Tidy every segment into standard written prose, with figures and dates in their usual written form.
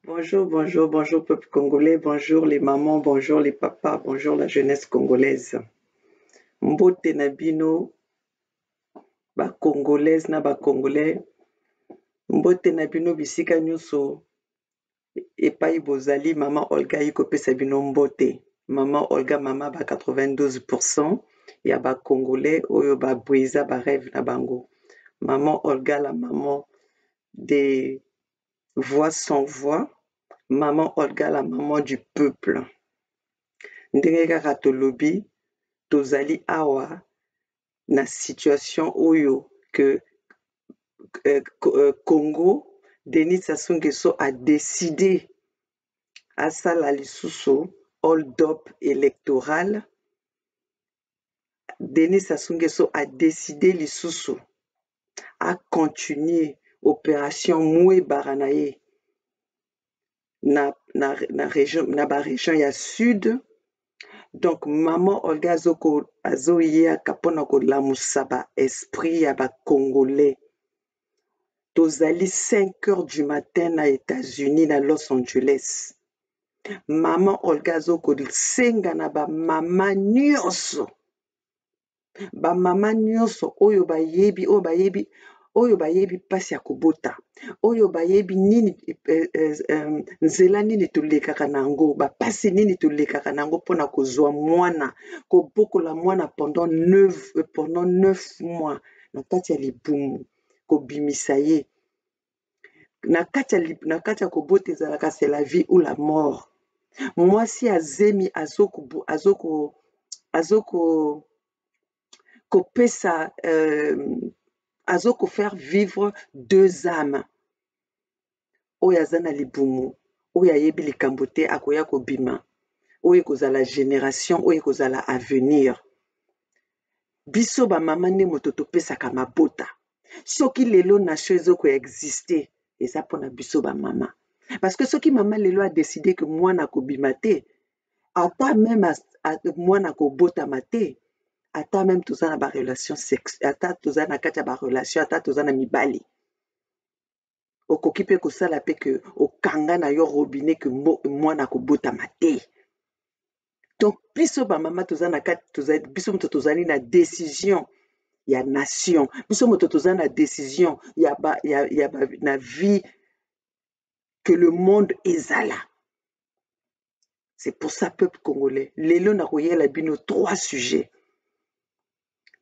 Bonjour, bonjour, bonjour peuple congolais, bonjour les mamans, bonjour les papas, bonjour la jeunesse congolaise. Mbote na bino, ba congolaise na ba congolais, mbote na bino bisika nyonso epai bozali, mama Olga yikopesa bino mbote. Mama Olga mama ba 92% ya ba congolais oyo ba brisa ba rêve na bango. Maman Olga la maman des voix sans voix. Maman Olga, la maman du peuple. Ndenge kaka tolobi, tozali awa na situation oyo que Congo, Denis Sassou Nguesso a décidé asala lisusu hold-up électoral. Denis Sassou Nguesso a décidé lisusu à continuer opération Moué Baranaye na ba région ya sud. Donc maman Olga azoyaka mpona kolamusa ba esprit ya ba congolais. Tozali 5 heures du matin na États-Unis na Los Angeles. Maman Olga azokosenga na ba mama nyonso. Ba mama nyonso oyo bayebi pasi ya kobota. Oyo bayebi nini nzela nini tolekaka nango, bapasi nini tolekaka nango mpona kozwa mwana, kobokola mwana pendant 9 mois na kati ya libumu, kobimisa ye. Na kati ya kobota ezalaka c'est la vie ou la mort. Mwasi azemi kopesa faire vivre 2 âmes. Oyo aza na libumu, oyo ayebi likambo te akoya kobima, oyo kozala génération, oyo kozala avenir. Biso ba mama nde moto topesaka mabota. Soki lelo nation ezokoexiste, eza mpona biso ba mama. Parce que soki mama lelo a décidé que mwana kobima te, ata même mwana kobotama te, ata même toza na ba relation sexuelle, ata toza na kati ya ba relation, ata toza na mibali. Okoki pe kosala pe ke okanga na yo robinet ke mwana kobotama te. Donc biso ba mama toza na kati, biso moto tozali na décision ya nation, biso moto toza na décision na vie que le monde ezala. C'est pour ça peuple congolais, lelo nakoyela bino 3 sujets.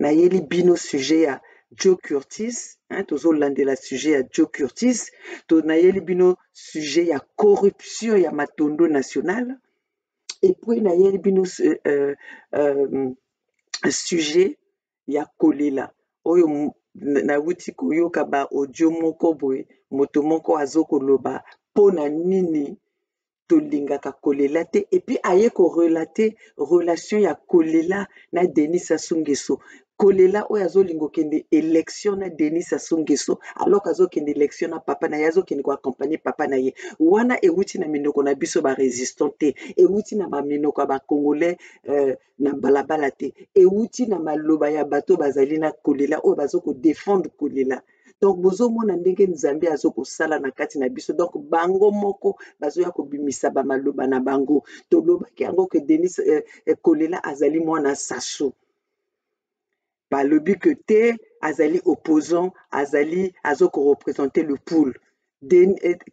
Nayeli bino sujet ya Joe Curtis, tozolandela sujet ya Joe Curtis, nayeli bino sujet ya corruption ya matondo national, et puis nayeli bino sujet ya kolela oyo nawuti koyoka ba audio moko boye, moto moko azokoloba pona nini tolingaka kolela te, et puis aye korelate relation ya kolela na Denis Sassou Nguesso. Kolela oyo azolinga okende élection na Denis Sassou Nguesso, alors azokende élection na papa na ye, azokende koaccompagner papa na ye. Wana ewuti na minoko na biso ba résistant te, ewuti na ba minoko ya ba congolais na balabala te, ewuti na maloba ya bato bazali na kolela oyo bazoko défendre kolela. Donc bozomona ndenge Nzambe azokosala na kati na biso. Donc bango moko bazoya kobimisa ba maloba na bango. Tolobaki yango ke Denis kolela azali mwana Sassou. Balobi que te azali opposant, azoko représenter le pool.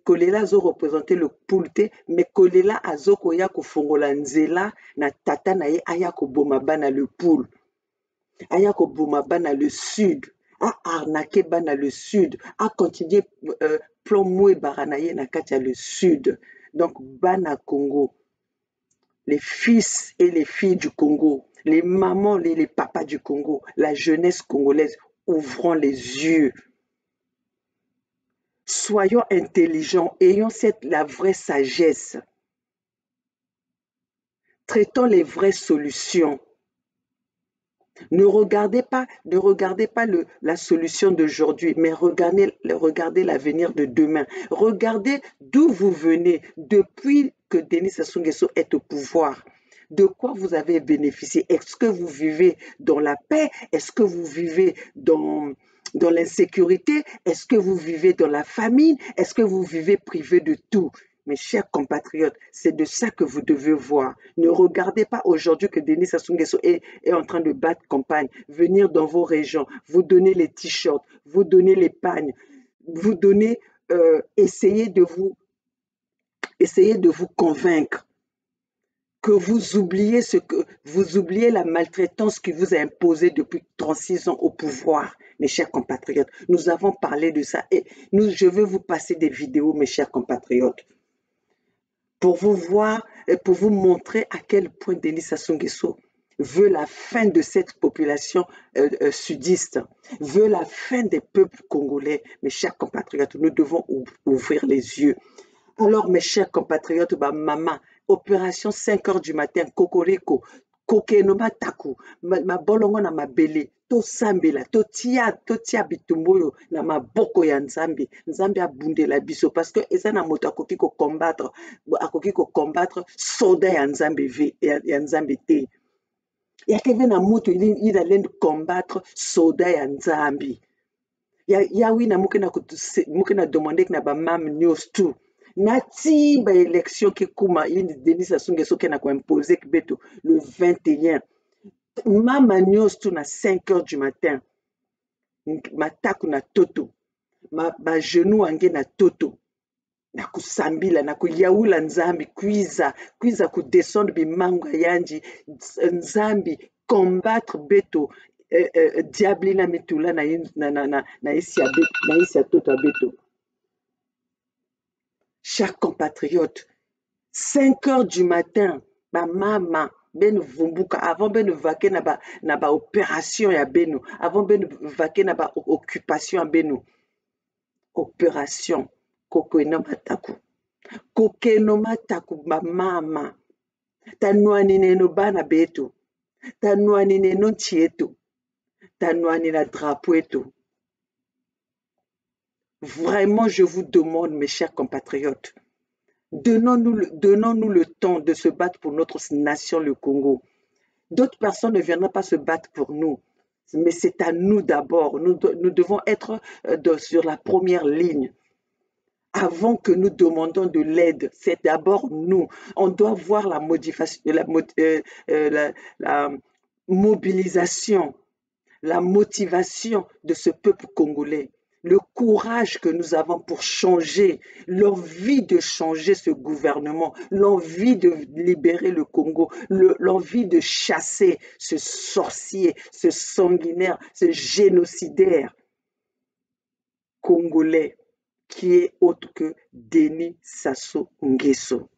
Kolela azo représenter le pool te, mais kolela azoko ya kofongola nzela na tata na ye aya koboma bana le pool. Aya koboma bana le sud, a arnaquer bana le sud, a continuer plan Moué Baranaye na kati ya le sud. Donc bana Congo, les fils et les filles du Congo, les mamans et les papas du Congo, la jeunesse congolaise, ouvrons les yeux. Soyons intelligents, ayons la vraie sagesse. Traitons les vraies solutions. Ne regardez pas la solution d'aujourd'hui, mais regardez l'avenir de demain. Regardez d'où vous venez depuis que Denis Sassou Nguesso est au pouvoir. De quoi vous avez bénéficié? Est-ce que vous vivez dans la paix? Est-ce que vous vivez dans l'insécurité? Est-ce que vous vivez dans la famine? Est-ce que vous vivez privé de tout? Mes chers compatriotes, c'est de ça que vous devez voir. Ne regardez pas aujourd'hui que Denis Sassou Nguesso est en train de battre campagne, venir dans vos régions, vous donner les t-shirts, vous donner les pagnes, vous donner, essayez de vous convaincre que vous oubliez la maltraitance qui vous a imposée depuis 36 ans au pouvoir, mes chers compatriotes. Nous avons parlé de ça et je veux vous passer des vidéos, mes chers compatriotes, pour vous voir et pour vous montrer à quel point Denis Sassou Nguesso veut la fin de cette population sudiste, veut la fin des peuples congolais. Mes chers compatriotes, nous devons ouvrir les yeux. Alors, mes chers compatriotes, maman, opération 5 heures du matin, Cocorico, Kokenoma Taku, ma bolongo na mabele, to sambela, to tia bitumboyo na maboko ya Nzambi, Nzambi abundela biso, parce que eza na moto akoki ko combattre soda ya Nzambi ya Nzambi te. Yakeve na moto il allait combattre soda ya Nzambi. Ya wi na muke na demander na ba mam news tout. Nati ba élection qui kuma Denis Sassou Nguesso qui na ko imposer beto le 21. Mama news tout na 5 heures du matin. Mataku na toto. Ba genou ange na toto. Na kusambila na kuyaula Nzambi kwiza ku descendre bimango yanji Nzambi combattre beto diable na mitula na isia toto beto. Chers compatriotes, 5 heures du matin, maman, ben vumbuka, avant ben vaquer na ba opération ya benu, avant ben vaquer na ba occupation ya benu. Opération Kokenoma Taku. Kokenoma Taku, mama. Tanuani neno bana betu. Tanuani neno chietu. Tanuani na drapeau etu. Vraiment, je vous demande, mes chers compatriotes, donnons-nous le temps de se battre pour notre nation, le Congo. D'autres personnes ne viendront pas se battre pour nous, mais c'est à nous d'abord. Nous devons être sur la première ligne. Avant que nous demandions de l'aide, c'est d'abord nous. On doit voir la mobilisation, la motivation de ce peuple congolais. Le courage que nous avons pour changer, l'envie de changer ce gouvernement, l'envie de libérer le Congo, l'envie de chasser ce sorcier, ce sanguinaire, ce génocidaire congolais qui est autre que Denis Sassou Nguesso.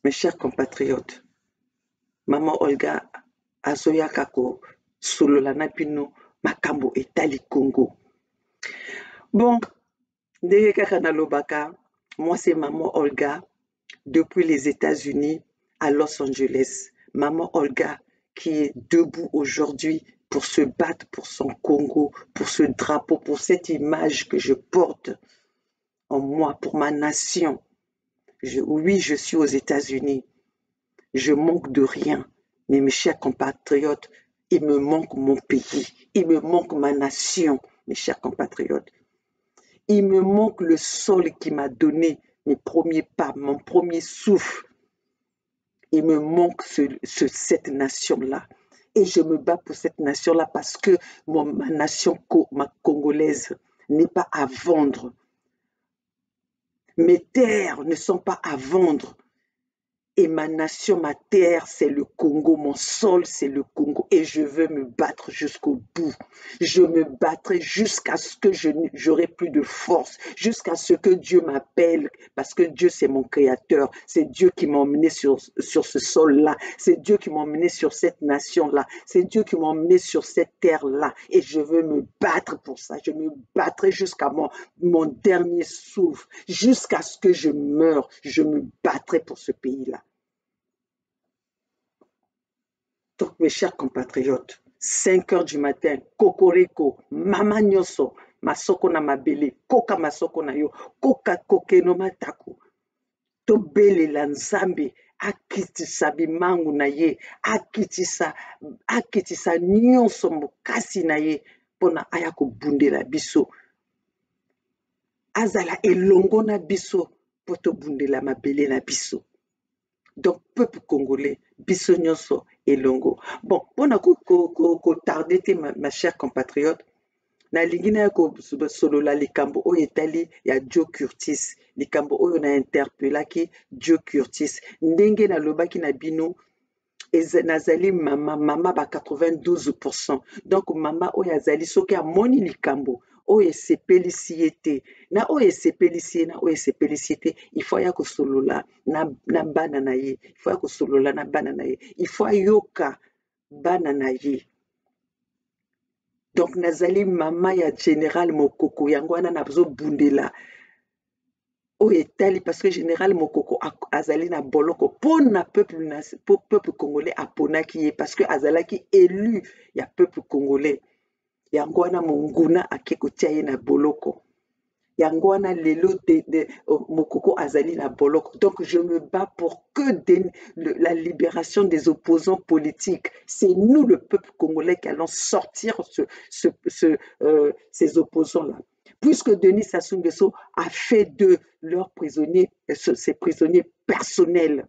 Mes chers compatriotes, Maman Olga Azoyakako Sololana Pino Makambo Etali Congo. Bon, moi c'est Maman Olga depuis les États-Unis à Los Angeles. Maman Olga qui est debout aujourd'hui pour se battre pour son Congo, pour ce drapeau, pour cette image que je porte en moi, pour ma nation. Oui, je suis aux États-Unis. Je manque de rien. Mais mes chers compatriotes, il me manque mon pays. Il me manque ma nation, mes chers compatriotes. Il me manque le sol qui m'a donné mes premiers pas, mon premier souffle. Il me manque cette nation-là. Et je me bats pour cette nation-là parce que ma nation congolaise n'est pas à vendre. Mes terres ne sont pas à vendre. Et ma nation, ma terre, c'est le Congo. Mon sol, c'est le Congo. Et je veux me battre jusqu'au bout. Je me battrai jusqu'à ce que j'aurai plus de force. Jusqu'à ce que Dieu m'appelle. Parce que Dieu, c'est mon créateur. C'est Dieu qui m'a emmené sur ce sol-là. C'est Dieu qui m'a emmené sur cette nation-là. C'est Dieu qui m'a emmené sur cette terre-là. Et je veux me battre pour ça. Je me battrai jusqu'à mon dernier souffle. Jusqu'à ce que je meure. Je me battrai pour ce pays-là. Donc, mes chers compatriotes, 5 heures du matin, Kokoriko, Mama Nyoso, Masoko na mabele, Koka Masoko na yo, Koka Kokeno Mataku, Tobele la Nzambe, akitisa bimangu na ye, akitisa nyonso mokasi na ye, pona aya kobundela biso. azala elongo na biso po tobundela mabele na biso. Donc peuple congolais biso nyonso elongo. Bon, mpona kotarde te ma chère compatriote, nalingi na kosolola likambo oyo etali ya Joe Curtis, likambo oyo na interpelaki Joe Curtis, ndenge nalobaki na bino nazali mama ba 92%. Donc mama oyo azali soki amoni likambo oyo esepelisi ye te na oyo esepelisi ye na oyo esepelisi ye te, il faut ya kosolola na bana na ye, il faut ya kosolola na bana na ye, il faut ayoka bana na ye. Donc nazali mama ya Général Mokoko, yango wana nazobundela oyo etali parce que Général Mokoko azali na boloko pona peuple congolais aponaki ye parce que azalaki élu ya peuple congolais. Yango wana monguna ake kotia ye na boloko. Yango wana lelo Mokoko azali na boloko. Donc je me bats pour que la libération des opposants politiques. C'est nous, le peuple congolais, qui allons sortir ces opposants-là. Puisque Denis Sassou Nguesso a fait de leurs prisonniers, ses prisonniers personnels.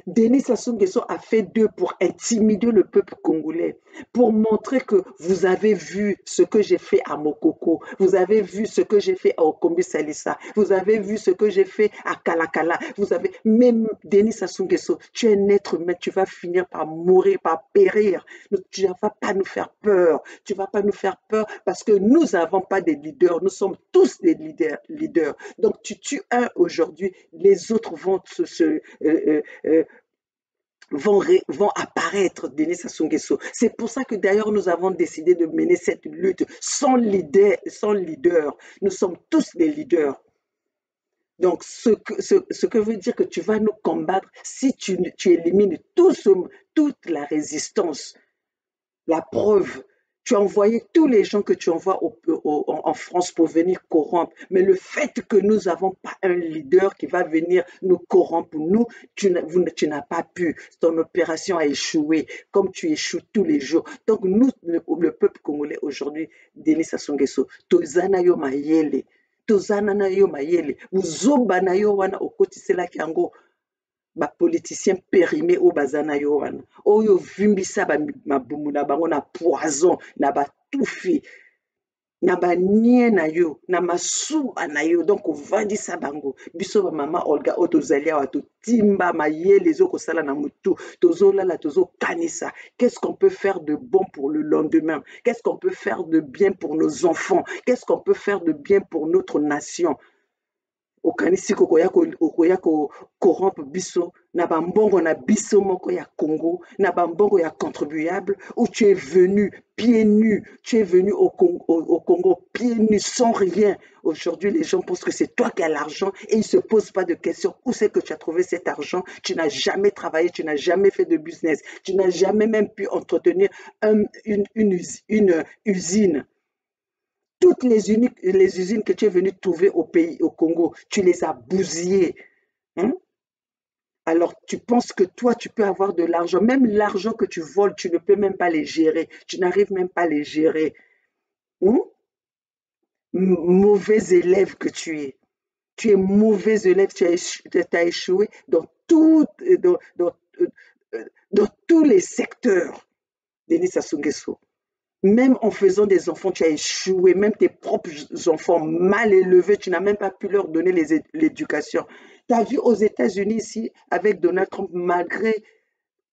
Denis Sassou Nguesso a fait d'eux pour intimider le peuple congolais, pour montrer que vous avez vu ce que j'ai fait à Mokoko, vous avez vu ce que j'ai fait à Okombi Salissa, vous avez vu ce que j'ai fait à Kalakala, vous avez même Denis Sassou Nguesso, tu es un être humain, tu vas finir par mourir, par périr. Tu ne vas pas nous faire peur, tu ne vas pas nous faire peur parce que nous n'avons pas de leaders, nous sommes tous des leaders. Donc tu tues un aujourd'hui, les autres vont vont apparaître, Denis Sassou Nguesso. C'est pour ça que d'ailleurs nous avons décidé de mener cette lutte sans leader. Nous sommes tous des leaders. Donc ce que veut dire que tu vas nous combattre si tu élimines toute la résistance. La preuve, tu as envoyé tous les gens que tu envoies en France pour venir corrompre. Mais le fait que nous n'avons pas un leader qui va venir nous corrompre, tu n'as pas pu. Ton opération a échoué, comme tu échoues tous les jours. Donc nous, le peuple congolais aujourd'hui, Denis Sassou Nguesso, tozana yo mayele, uzoba na yo wana okotiselaki yango ba politicien périmé au bazana yo wana oyo vimbisa mabumu na bango na poison na batufi na banie na yo na masuba na yo. Donc ovandisa bango biso ba mama Olga otozali awa totimba mayele ezokosala na mutu tozolala tozokanisa. Qu'est-ce qu'on peut faire de bon pour le lendemain? Qu'est-ce qu'on peut faire de bien pour nos enfants? Qu'est-ce qu'on peut faire de bien pour notre nation? Okanisi kokoya corrompre biso na bambongo na biso moko ya Congo, na bambongo ya contribuable, où tu es venu pieds nus, tu es venu au Congo pieds nus sans rien. Aujourd'hui, les gens pensent que c'est toi qui as l'argent et ils ne se posent pas de questions. Où c'est que tu as trouvé cet argent? Tu n'as jamais travaillé, tu n'as jamais fait de business, tu n'as jamais même pu entretenir une usine. Toutes les usines que tu es venu trouver au Congo, tu les as bousillées. Hein? Alors, tu penses que toi, tu peux avoir de l'argent. Même l'argent que tu voles, tu ne peux même pas les gérer. Tu n'arrives même pas à les gérer. Hein? Mauvais élève que tu es. Tu es mauvais élève, tu as échoué dans tous les secteurs. Denis Sassou Nguesso. Même en faisant des enfants, tu as échoué. Même tes propres enfants mal élevés, tu n'as même pas pu leur donner l'éducation. Tu as vu aux États-Unis ici, avec Donald Trump, malgré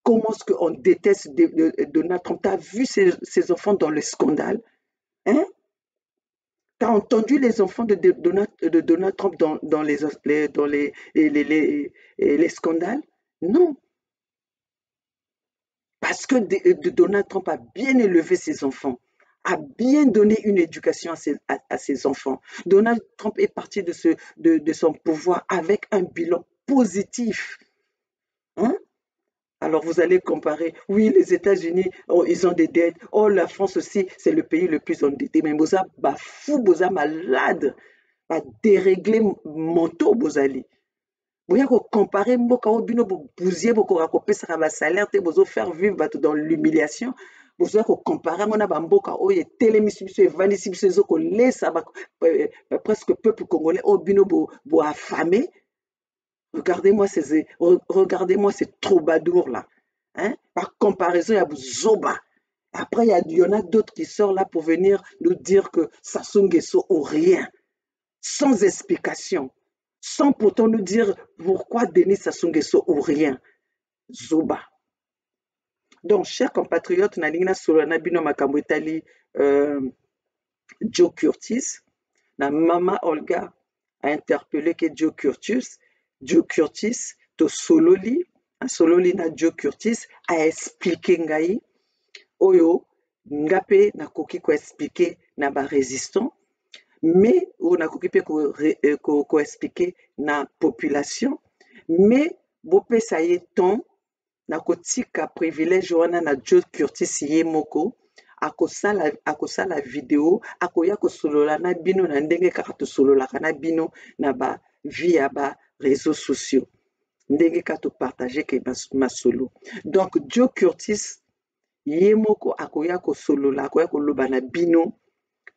comment est-ce qu'on déteste Donald Trump, tu as vu ces enfants dans le scandale? Hein? Tu as entendu les enfants de Donald Trump dans les scandales? Non. Parce que Donald Trump a bien élevé ses enfants, a bien donné une éducation à ses enfants. Donald Trump est parti de son pouvoir avec un bilan positif. Hein? Alors vous allez comparer, oui, les États-Unis, oh, ils ont des dettes, oh, la France aussi, c'est le pays le plus endetté. Mais vous êtes fou, vous êtes malade, déréglé mentaux, vous allez. Vous avez comparé mboka obino bouzier boko rakopesa ba salaire te bozo faire vivre bato dans l'humiliation. bozoya kocompare ngo na bamboka oyo etelemisi biso evandisi biso ezokolesa presque peuple congolais oyo bino boaffame. Regardez-moi ces troubadours là, hein? Par comparaison il y a Zoba. Après il y en a d'autres qui sortent là pour venir nous dire que Sassou Nguesso ou rien, sans explication, sans pourtant nous dire pourquoi Denis Sassou Nguesso ou rien. Zoba. Donc, chers compatriotes, Nalina Solana Bino Makambo Etali Joe Curtis, na Mama Olga a interpellé que Joe Curtis, to sololi na Joe Curtis a expliqué ngai, oyo, ngape na koki ko expliquer na ba résistant, mais ou na koki pe ko expliquer na population, mais bopé ça y est temps na kotika privilège wana na Joe Curtis ye moko akosala video akoya kosolola na bino na ndenge kaka tosololaka na bino na ba via ba réseaux sociaux ndenge ka to partager ke masolo. Donc Joe Curtis ye moko akoya kosolola akoya koloba na bino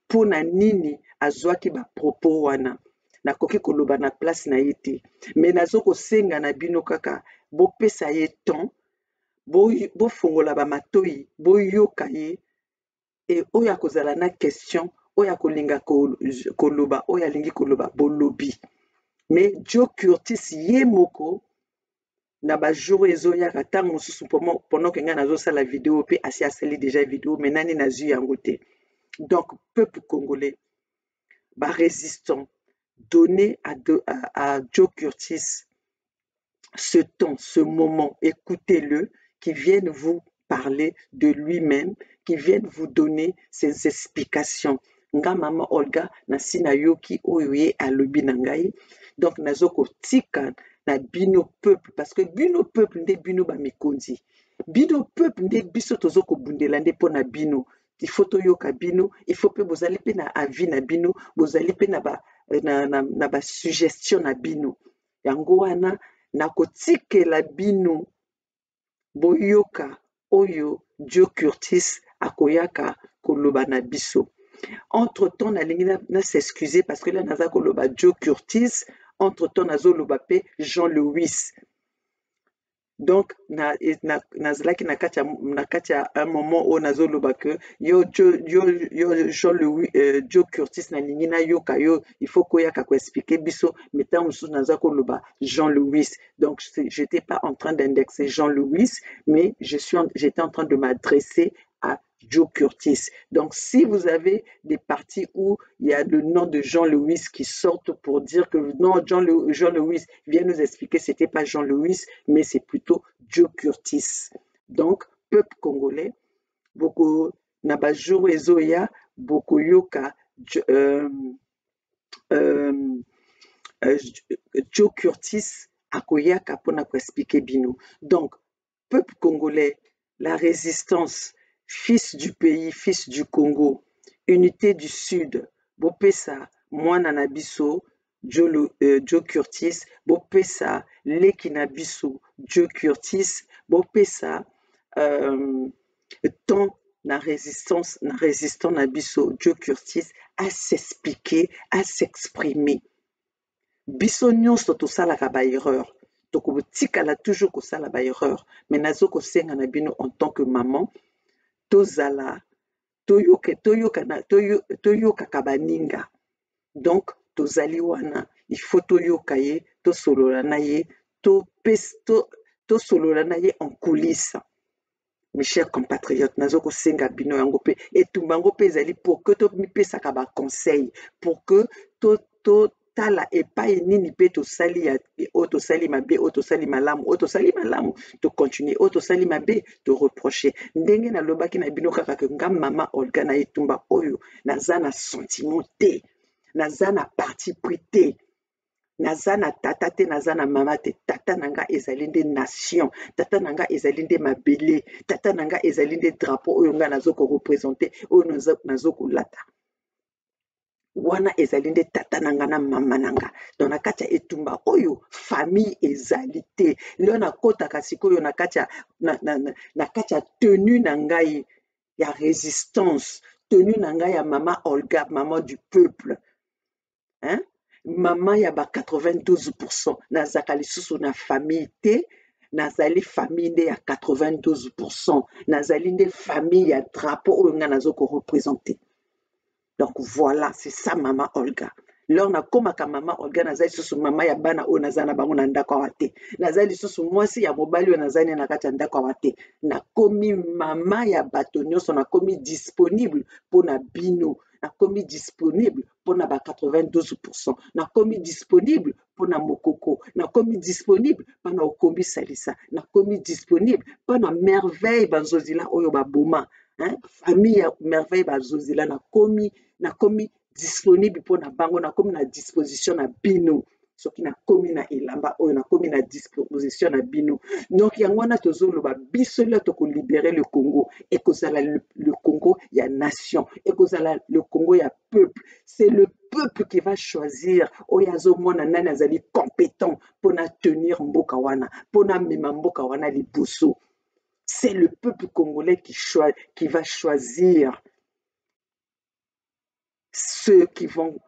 pona nini azwaki ba propos wana nakoki koloba na place na ye te, mais nazo kosenga na bino kaka bopesa ye temps bofongola ba matoi boyoka ye e oyo akozala na question oyo akolinga koloba oyo alingi koloba bolobi. Mais Joe Curtis ye moko na ba jour ezoyaka ntango mosusu pendant que nga nazosala vidéo pe asi asali déjà vidéo mais nani nazwi yango te. Donc peuple congolais ba résistant donner à Joe Curtis ce temps, ce moment, écoutez-le, qui vienne vous parler de lui-même, qui vienne vous donner ses explications. Nga mama Olga na sina yoki oyoye alobi na ngai. Donc nazoko tika na bino peuple parce que bino peuple nde bino ba mikondi. Bino peuple nde biso tozoko bundela nde pona bino. Il faut toyoka bino, il faut pe bozali pe na avis na bino, bozali pe na ba suggestion na bino. Yango wana nakotikela bino boyoka oyo Joe Curtis akoyaka koloba na biso. Entre-temps nalingi na s'excuser parce que là naza koloba Joe Curtis, entre-temps nazo loba pe Jean-Louis. Donc nazalaki na kati ya un moment où nazo loba que yo Jean-Louis Joe Curtis nalingi na yoka yo il faut koyaka ko expliquer biso mais tant mosusu naza koloba Jean-Louis. Donc j'étais pas en train d'indexer Jean-Louis mais j'étais en train de m'adresser à Joe Curtis. Donc si vous avez des parties où il y a le nom de Jean-Louis qui sortent pour dire que non, Jean-Louis vient nous expliquer, c'était pas Jean-Louis, mais c'est plutôt Joe Curtis. Donc, peuple congolais, beaucoup nabajo ezoya, beaucoup yoka Joe Curtis akoyaka pona ko expliquer bino. Donc, peuple congolais, la résistance, fils du pays, fils du Congo, unité du Sud, bopesa mwana na biso Joe Curtis, bopesa leki na biso Joe Curtis, bopesa temps na résistant na biso Joe Curtis à s'expliquer, à s'exprimer. Biso nyonso tosalaka ba erreur. Tokotikala toujours kosala ba erreur, mais nazo kosenga na bino en tant que maman tozala toyoka baninga. Donc tozali wana il faut toyoka ye tosolola na ye tosolola na ye en coulisses. Mes chers compatriotes, nazo kosenga bino yango pe etumba ngo pe ezali pour que to mipesaka ba conseil pour que tala epai nini pe tosali ya tosali mabe tosali malamu to continuer tosali mabe to reprocher ndenge na lobaki na bino kaka nga mama Olga na etumba oyo naza na sentiment te naza na parti pris te naza na tata te naza na mama te tata nanga ezali nde nation tata nanga ezali nde mabele tata nanga ezali nde drapeau oyo nga nazo ko représenter oyo nazo kolata wana ezali nde tata nanga na mama nanga. Donc na kati ya etumba oyo famille ezali te leo nakotaka sikoyo na kati ya tenue na ngai ya résistance tenue na ngai ya mama Olga, maman du peuple, hein? Maman ya ba 92%, nazaka lisusu na famille te, nazali famille nde ya 92%, nazali nde famille ya drapeau oyo nga nazoko représenter. Donc voilà, c'est ça maman Olga. Lors na komaka mama Olga nazali lisusu mama ya bana oyo naza na bango na ndako awa te, nazali lisusu mwasi ya mobali oyo nazali na kati ya ndako awa te, nakomi mama ya bato nyonso, nakomi disponible mpona bino, nakomi disponible mpona ba 92%, nakomi disponible mpona mokoko, nakomi disponible mpona okombi salisa, nakomi disponible mpona merveille banzozila oyo baboma, hein? Famille ya merveille banzozila nakomi disponible mpona bango, nakomi na disposition na bino, soki nakomi na elamba oyo nakomi na disposition na bino. Donc yango wana tozoloba biso lelo tokolibere le Congo, ekozala le Congo ya nation, ekozala le Congo ya peuple. C'est le peuple qui va choisir oyo azomona nani azali compétent mpona tenir mboka wana, mpona mema mboka wana liboso. C'est le peuple congolais qui va choisir ceux qui vont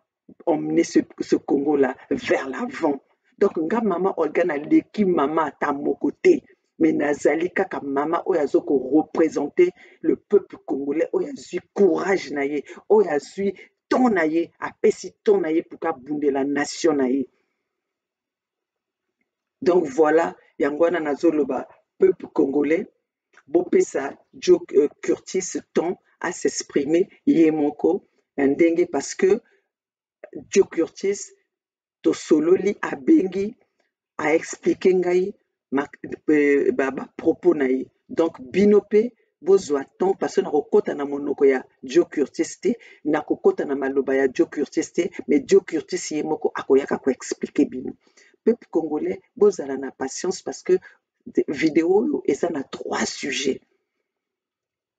emmener ce Congo-là vers l'avant. Donc, nga mama Olga na leki mama ata moko te, mais nazali kaka mama oyo azoko représenter le peuple congolais, oyo azwi courage na ye, oyo azwi ton na ye, apesi ton na ye pour ka bundela nation na ye. Donc voilà, yango wana nazoloba peuple congolais, bopesa Joe Curtis ton à s'exprimer ye moko ndenge, parce que Joe Curtis tosololi abengi a expliquer ngai ba propos na ye. Donc bino pe bozwa ton, parce que nakokota na monoko ya Joe Curtis te, nakokota na maloba ya Joe Curtis te, mais Joe Curtis ye moko akoyaka ko expliquer bino. Peuple congolais bozala na patience, parce que vidéo eza na 3 sujets.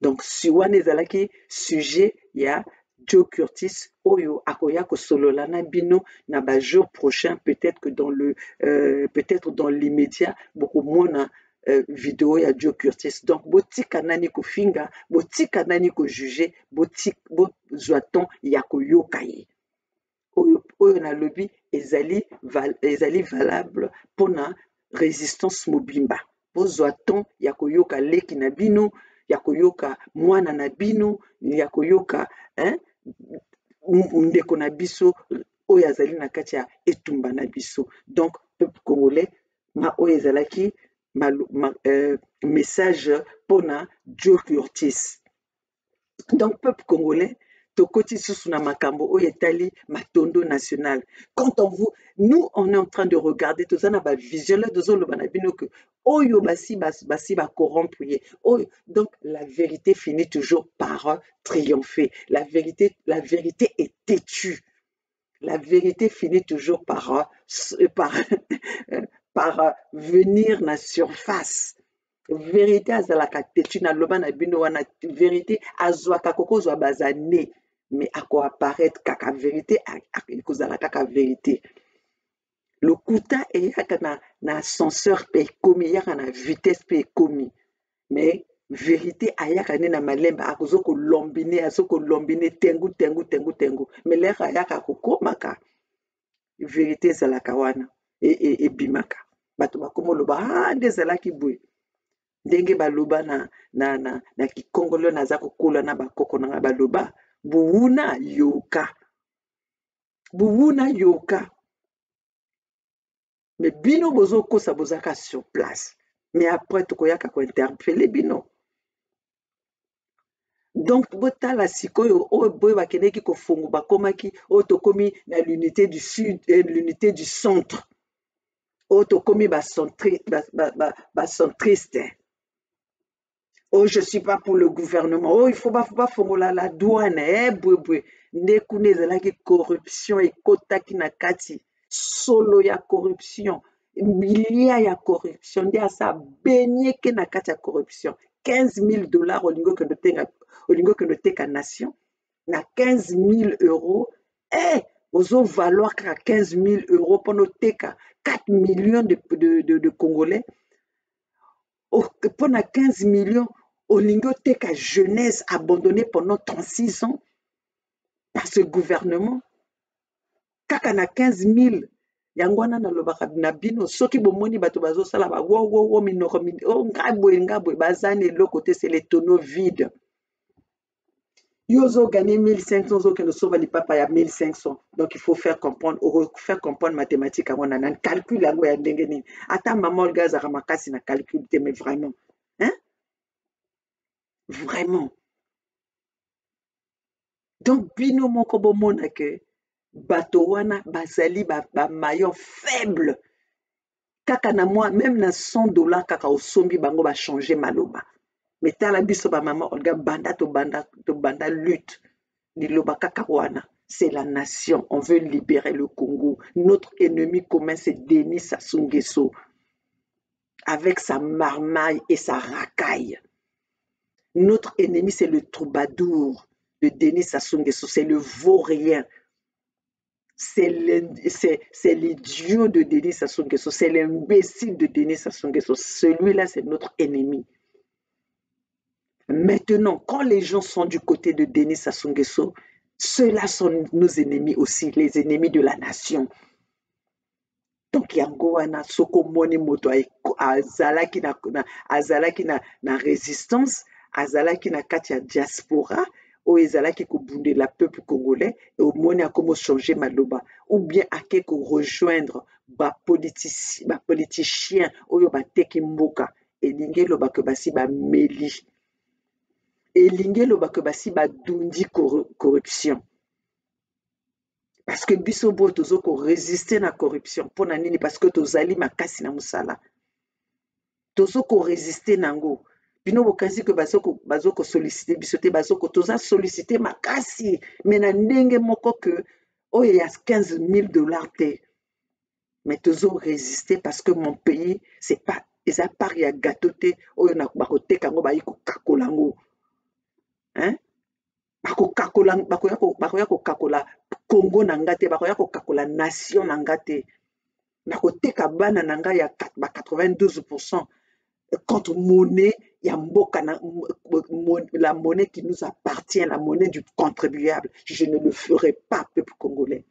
Donc si wana ezalaki sujet ya Joe Curtis oyo akoya ko solola na bino na ba jour prochain, peut-être dans l'immédiat beaucoup mona vidéo ya Joe Curtis. Donc botika nani ko finga, botika nani ko juger, bozwa ton ya ko yoka ye oyo na lobi ezali valable pona résistance mobimba. Bozwa ton ya ko yoka leki na bino, ya koyoka mwana na bino, ya koyoka ndeko na biso oyo azali na kati ya etumba na biso. Donc peuple congolais ma oyo ezalaki message pona Joe Curtis. Donc peuple congolais tokoti susu na makambo oyo etali matondo national. Quand nous on est en train de regarder tout ça na ba vision là tozoloba na bino que oyo basi ba corrompre ye oyo. Donc la vérité finit toujours par triompher. La vérité est têtue. La vérité finit toujours par venir na surface. Vérité azalaka têtue na loba na bino wana, vérité azwaka kokozwa bazane, mais ako apparaître kaka vérité ekozala kaka vérité. Lokuta eyaka na ascenseur pe ekomi, eyaka na vitesse pe ekomi, mais vérité ayaka ne na malemba akozoko lombine tengu mais l'air ayaka kokomaka vérité ezalaka wana ebimaka bato bakomo loba nde ezalaki boye ndenge baloba na kikongolo naza kokola na bakoko na baloba buwuna yoka mais bino bozokosa bozaka sur place, mais après tokoyaka ko interpeller bino. Donc botala sikoyo oyo boye bakendeki kofungu bakomaki oyo tokomi na l'unité du sud et l'unité du centre oyo tokomi bacentriste. Oh, je suis pas pour le gouvernement. Oh, il faut pas fongola la douane. Bwe. Ndekune ezalaki corruption ekotaki na kati. Solo ya corruption. Milia ya corruption. Nde asa benye ke na kati ya corruption. $15,000 olingo ke noteka nation. Na 15 000 euros. Ozo valoir ka 15 000 euros pour noteka 4 millions de Congolais. Pour na 15 millions. Olingo Teka jeunesse abandonnée pendant 36 ans par ce gouvernement. Kaka na 15 000. Yangwana na lobaka na bino soki bomoni bato bazosala ba wo minoko o ngabwe bazane le côté c'est les tonneaux vides. Yozo gagné 1500 zo que nous sauve les papa ya 1500. Donc il faut faire comprendre mathématiques à mon anan calcul yango ya ndenge nini. Ata maman le gaz aramakasi na calcul te mais vraiment. Hein? Vraiment. Donc bino moko bomona que bato wana bazali ba maillon faible. Kaka na moi même na $100 kaka osombi bango ba changer maloba. Mais tala biso ba maman olga banda to banda lutte. Liloba kaka wana, c'est la nation. On veut libérer le Congo. Notre ennemi commun c'est Denis Sassou Nguesso avec sa marmaille et sa racaille. Notre ennemi c'est le troubadour de Denis Sassou Nguesso, c'est le vaurien. C'est l'idiot de Denis Sassou Nguesso, c'est l'imbécile de Denis Sassou Nguesso. Celui-là, c'est notre ennemi. Maintenant, quand les gens sont du côté de Denis Sassou Nguesso, ceux-là sont nos ennemis aussi, les ennemis de la nation. Donc, yango wana soko moni moto azalaki na résistance, azalaki na kati ya diaspora, ou ezalaki kobundela peuple congolais et au moni akomo changer maloba ou bien ake ko rejoindre ba politicien oyo bateki mboka elingi loba ke basi ba meli elingi loba ke basi ba dundi corruption parce que biso bo tozo ko résister na corruption pona nini parce que tozali makasi na musala tozo ko résister nango. Bino bokazi que bazoko solliciter bisote bazoko toza solliciter makasi mais na ndenge moko que oh il y a $15,000 te mais tozo résister parce que mon pays c'est pas eza par ya gâteau te oyo na bakoteka ngo bayi ko kakolango hein bakoya ko kakola Congo na ngate bakoya ko kakola nation na ngate na koteka bana na nga ya 92% contre monnaie ya mboka la monnaie qui nous appartient, la monnaie du contribuable. Je ne le ferai pas, peuple congolais.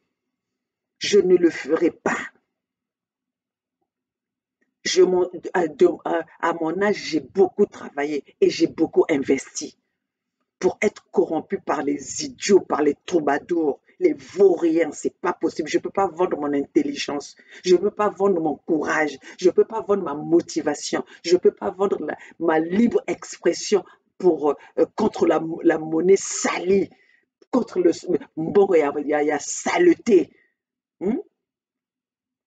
Je ne le ferai pas. À mon âge, j'ai beaucoup travaillé et j'ai beaucoup investi pour être corrompu par les idiots, par les troubadours, les vauriens. C'est pas possible. Je ne peux pas vendre mon intelligence. Je ne peux pas vendre mon courage. Je ne peux pas vendre ma motivation. Je ne peux pas vendre ma libre expression contre la monnaie salie, contre le mbongo ya saleté.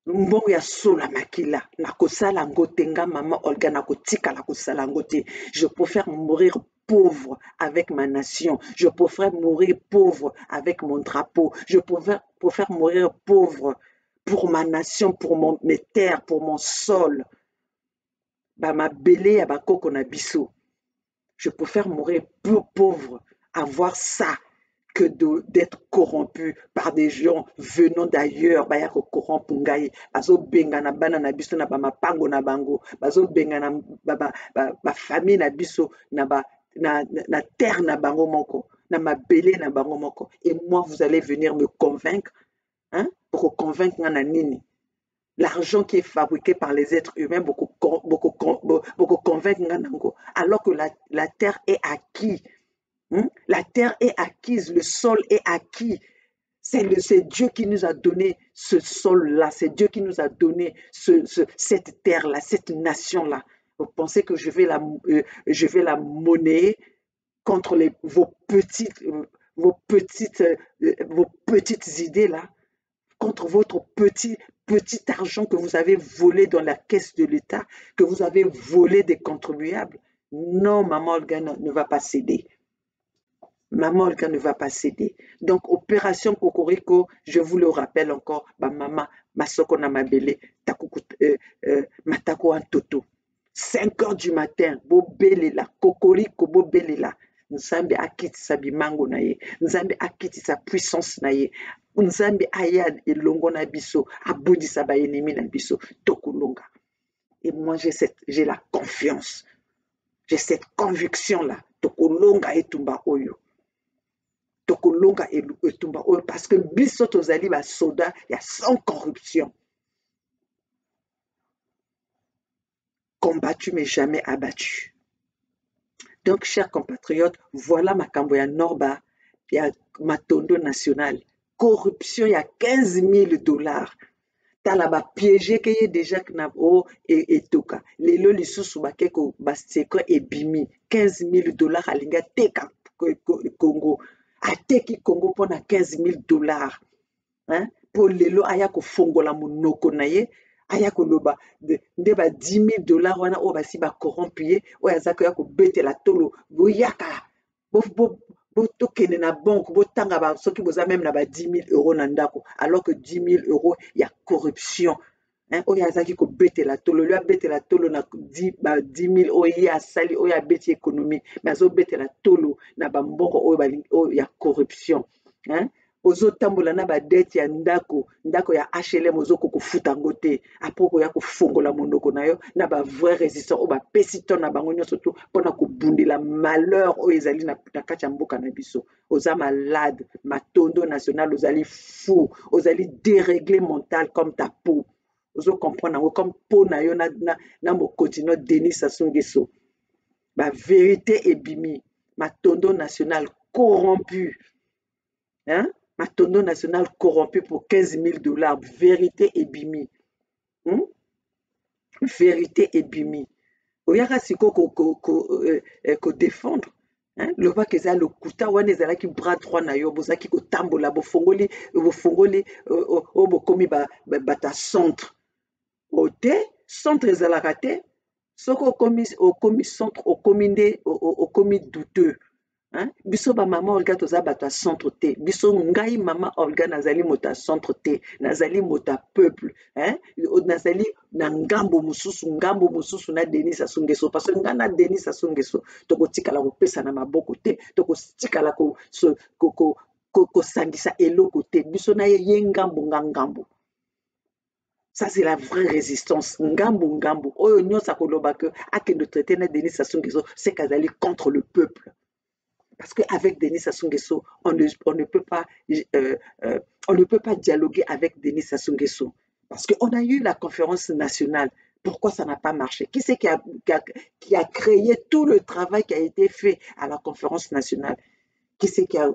Mbongo ya sola makila. Nakosala ngotenga mama Olga nakotika la kosala ngote. Je préfère mourir pauvre avec ma nation. Je préfère mourir pauvre avec mon drapeau. Je préfère mourir pauvre pour ma nation, pour mes terres, pour mon sol. Ma belé à bakoko na biso. Je préfère mourir plus pauvre, avoir ça, que d'être corrompu par des gens venant d'ailleurs. Baya ko corrompre ngai. Bazo benga na bana na biso na ba mapango na bango. Bazo benga na ba famille na biso na terre na bango moko, na mabele na bango moko. Et moi, vous allez venir me convaincre, hein, pour convaincre na nini. L'argent qui est fabriqué par les êtres humains, beaucoup convaincre nango. Alors que la terre est acquise. La terre est acquise, le sol est acquis. C'est Dieu qui nous a donné ce sol-là, c'est Dieu qui nous a donné cette terre-là, cette nation-là. Vous pensez que je vais la monnayer contre vos petites idées-là, contre votre petit argent que vous avez volé dans la caisse de l'État, que vous avez volé des contribuables? Non, maman Olga ne va pas céder. Maman Olga ne va pas céder. Donc, opération Cocorico, je vous le rappelle encore, maman, Masoko na mabele, matako antoto. 5h du matin, bobelela, Cocorico, bobelela. Nzambe akiti sa bimango na ye. Nzambe akiti sa puissance na ye. Nzambe aya elongo na biso, abudisa ba ennemi na biso, tokulonga. Et moi, j'ai la confiance. J'ai cette conviction-là. Tokolonga etumba oyo. Tokolonga etumba oyo. Parce que biso tozali ba soda, il y a sans corruption. Combattu mais jamais abattu. Donc, chers compatriotes, voilà makambo ya Norba, ya Matondo national. Corruption, il y a 15 000 $. Tala ba piégé que y déjà na o et toka. Lelo lisusu ba keko ba secret et bimi 15 000 $ alinga teka Congo. A teki Congo pour na 15 000 $. Hein? Pour lelo aya ko fongola monoko na ye. Aya koloba nde ba 10 000 $ wana o basi ba corrompue o yazako ya ko betela tolo boyaka bo tokene na banque bo tanga ba soki boza même na ba 10 000 € na ndako alors que 10 000 € ya corruption. Hein, o yazaki ko betela tolo lui a betela tolo na 10 000 o ya sali o ya beti économie mais azo betela tolo na ba mboko o ya corruption. Hein? Ozo tambola na ba dette ya ndako ya HLM ozo ko futa ngote apoko ya ko fongola monoko na yo na ba vrai résistant o ba pesito na bango nyonso to pona ko bundela malheur o ezali na kati ya mboka na biso. Oza malade, Matondo national ozali fou, ozali déréglé mental comme ta peau. Ozo comprendre comme peau na yo na mo continue Denis Sassou Nguesso. Ba vérité ebimi, Matondo national corrompu. Hein? Matondo national corrompu pour 15 000 $. Vérité ebimi. Vérité ebimi. Oyaka siko ko défendre. Hein? Le roi keza le kuta wana ezalaki bras droit na yo bozaki ko tambola bofongoli o bokomi bata centre. Ote centre ezalaka te. Soko okomi centre okomi douteux. Hein? Biso ba mama Olga toza bato centre te. Biso ngai mama Olga nazali mota centre te. Nazali mota peuple. Hein? Nazali na ngambo mususu na Denis Sassou Nguesso. Parce que nga na Denis Sassou Nguesso toko tikala kopesa na maboko te. Toko tikala ko sangisa eloko te. Biso na ye ngambo. Ça, c'est la vraie résistance. Ngambo. Oyo nyosa koloba que akendo traité na Denis Sassou Nguesso, c'est qu'azali contre le peuple. Parce qu'avec Denis Sassou Nguesso, on ne peut pas dialoguer avec Denis Sassou Nguesso. Parce qu'on a eu la conférence nationale. Pourquoi ça n'a pas marché? Qui c'est qui a créé tout le travail qui a été fait à la conférence nationale? Qui c'est qui a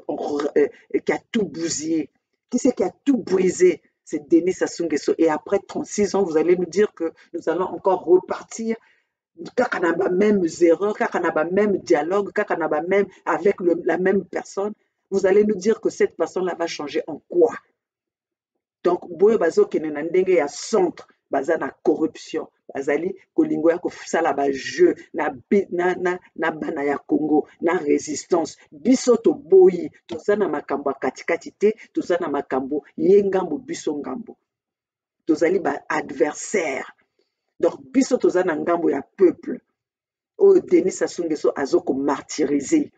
tout bousillé? Qui c'est qui a tout brisé? C'est Denis Sassou Nguesso. Et après 36 ans, vous allez nous dire que nous allons encore repartir kaka na ba même erreur, kaka na ba même dialogue, kaka na ba même avec la même personne. Vous allez nous dire que cette personne-là va changer en quoi? Donc, boyo bazo kene na ndenge ya centre, baza na corruption, bazali kolingo ya kosala ba jeu na bana ya Congo, na résistance. Biso to boyi, toza na makambo katikati te, toza na makambo ye ngambo biso ngambo. Tozali ba adversaire. Donc, biso toza na ngambo ya peuple. O Denis Sassou Nguesso azoko martyrisé.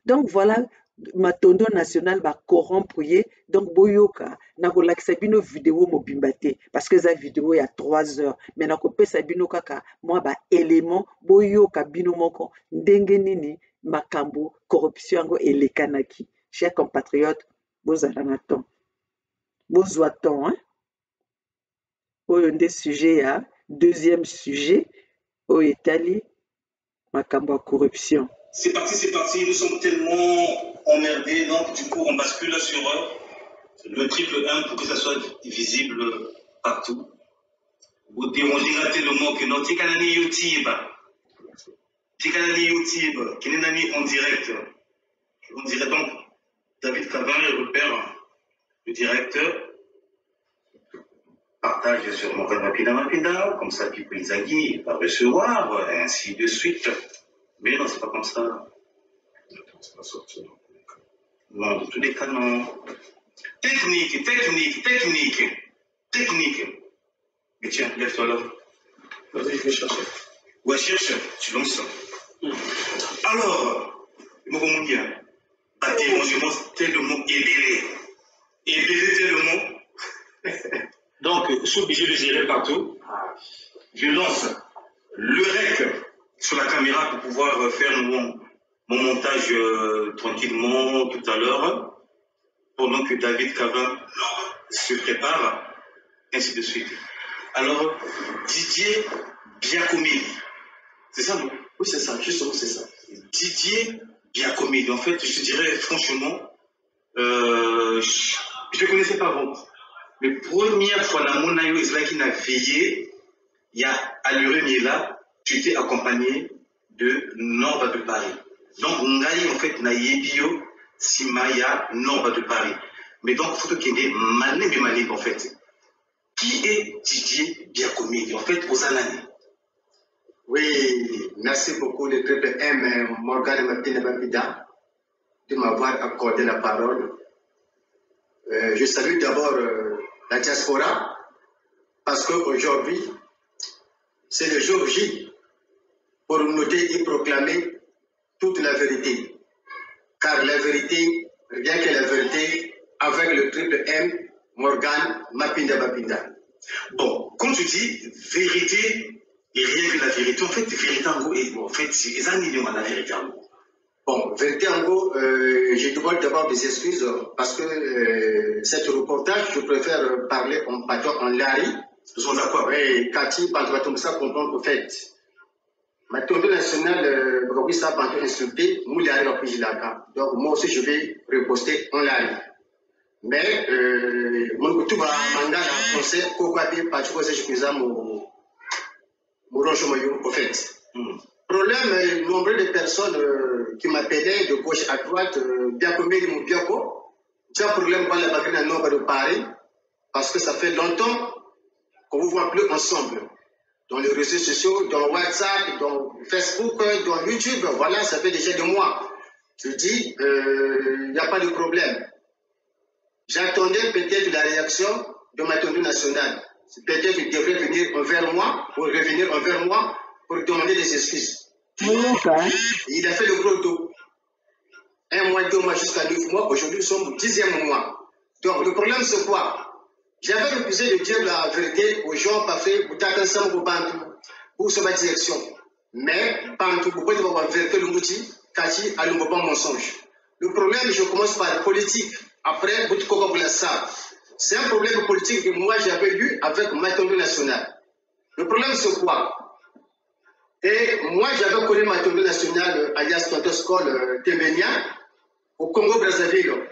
Donc, voilà, Matondo national ba corrompre. Donc, boyoka, na kolakisa bino vidéo mobimbate. Parce que za vidéo ya 3 heures. Mais na kopesa bino kaka, moi ba élément, boyoka bino moko, ndenge nini, makambo, corruption yango elekanaki. Chers compatriotes, bozala na temps. Bozwa temps, hein? Oyo nde sujet ya deuxième sujet au Italie makambo corruption. C'est parti, nous sommes tellement emmerdés, donc du coup on bascule sur le triple 1 pour que ça soit visible partout. Vous dérangez tellement que notre canal YouTube, qui est en direct. On dirait donc David Cavin repère le directeur. Partage sur mon Mapinda, comme ça Pipo Inzaghi va recevoir, et ainsi de suite. Mais non, c'est pas comme ça. C'est pas sorti. Non, de tous les cas, non. Technique. Mais tiens, lève-toi là. Vas-y, je vais chercher. Ouais, cherche, tu lances. Alors, mon dire, à dérangement tellement ébélé. Ébélé tellement. Donc, je suis obligé de gérer partout. Je lance le REC sur la caméra pour pouvoir faire mon montage tranquillement tout à l'heure, pendant que David Cavin se prépare, ainsi de suite. Alors, Didier Biacoméli, c'est ça, non? Oui, c'est ça, justement, c'est ça. Didier Biacoméli, en fait, je te dirais franchement, je ne connaissais pas avant. Mais première fois, la Monayo Isla qui n'a veillé, il y a Allure Miela, tu étais accompagné de Norba de Paris. Donc, Ngaï, en fait, Naïebio, Simaya, Norba de Paris. Mais donc, il faut qu'il y ait des Malib, en fait. Qui est Didier Biacoméli, en fait, aux années? Oui, merci beaucoup, le triple M, Morgan Martin Bapida, de m'avoir accordé la parole. Je salue d'abord la diaspora, parce qu'aujourd'hui, c'est le jour J pour noter et proclamer toute la vérité. Car la vérité, rien que la vérité, avec le triple M, Morgan Mapinda Bapinda. Bon, quand tu dis vérité et rien que la vérité, en fait, vérité en gros, en fait, c'est les années de la vérité en gros. Bon, vérité en gros, je demande d'abord des excuses parce que cet reportage, je préfère parler en patron en Lari. Nous sommes d'accord. Oui, Cathy, quand ça comprendre au fait. Ma tournée nationale, oui, ça va insulter, nous Lari va plus là. Donc, moi aussi, je vais reposter en Lari. Mais, mon couteau va mandat en français, pourquoi bien, parce que je suis mon rangemoyo au fait. Problème, nombre de personnes qui m'appelaient de gauche à droite, bien comme mon bioko, j'ai un problème dans la bagarre à nombre de Paris, parce que ça fait longtemps qu'on ne vous voit plus ensemble. Dans les réseaux sociaux, dans WhatsApp, dans Facebook, dans YouTube, voilà, ça fait déjà 2 mois. Je dis, il n'y a pas de problème. J'attendais peut-être la réaction de ma tournée nationale. Peut-être qu'il devrait venir envers moi, pour revenir envers moi, pour demander des excuses. Il a fait le gros dos. 1 mois, 2 mois, jusqu'à 9 mois. Aujourd'hui, nous sommes au 10e mois. Donc, le problème, c'est quoi? J'avais refusé de dire la vérité aux gens parfaits, pour t'attendre ça, pour se mettre direction. Mais, Bantou, pour pas avoir vérité, le mouti, Kachi, à pas mensonge. Le problème, je commence par la politique. Après, c'est un problème politique que moi, j'avais eu avec ma tournée nationale. Le problème, c'est quoi? Et moi, j'avais connu ma tournée nationale alias Tontoscol Tembenia au Congo-Brazzaville.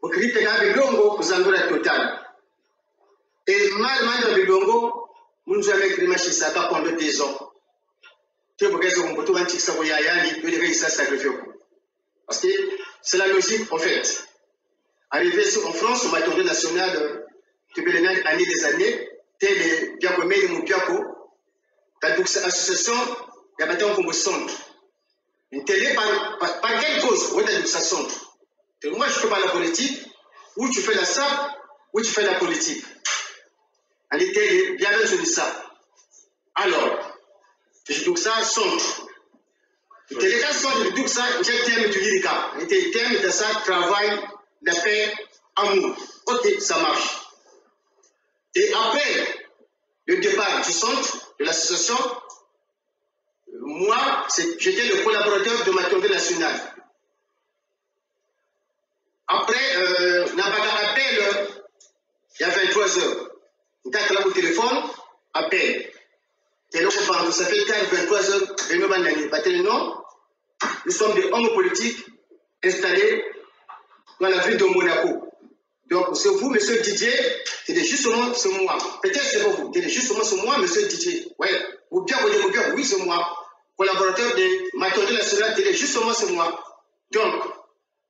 Au Critega Bilongo, aux Angola Total. Et mal Bilongo, nous avons écrit ma chisaka pendant 2 ans. Parce que c'est la logique, en fait. Arrivé en France, ma tournée nationale, depuis les années des années, tel les Biakomé et Moupiako, dans cette association, il y a maintenant comme centre. Une télé, par quelle cause, on a ça centre. Moi, je ne fais pas la politique, ou tu fais la SAP, ou tu fais la politique. En télé, bien sûr, ça. Alors, je dis que ça, centre. Le télécast centre, je dis que ça, j'ai terme du lyrica. Le terme de ça, travail, la paix, amour. Ok, ça marche. Et après le départ du centre, de l'association, moi, j'étais le collaborateur de ma tournée nationale. Après, Nabaga appelle, il y a 23 heures. On t'a là au téléphone, appelle. Ça fait 23 heures, nous sommes des hommes politiques installés dans la ville de Monaco. Donc, c'est vous, monsieur Didier, c'est justement ce moi. Peut-être c'est pas vous, c'est justement ce moi, monsieur Didier. Ouais, ou bien, oui, c'est moi. Collaborateur de ma tournée nationale, c'est justement ce moi. Donc,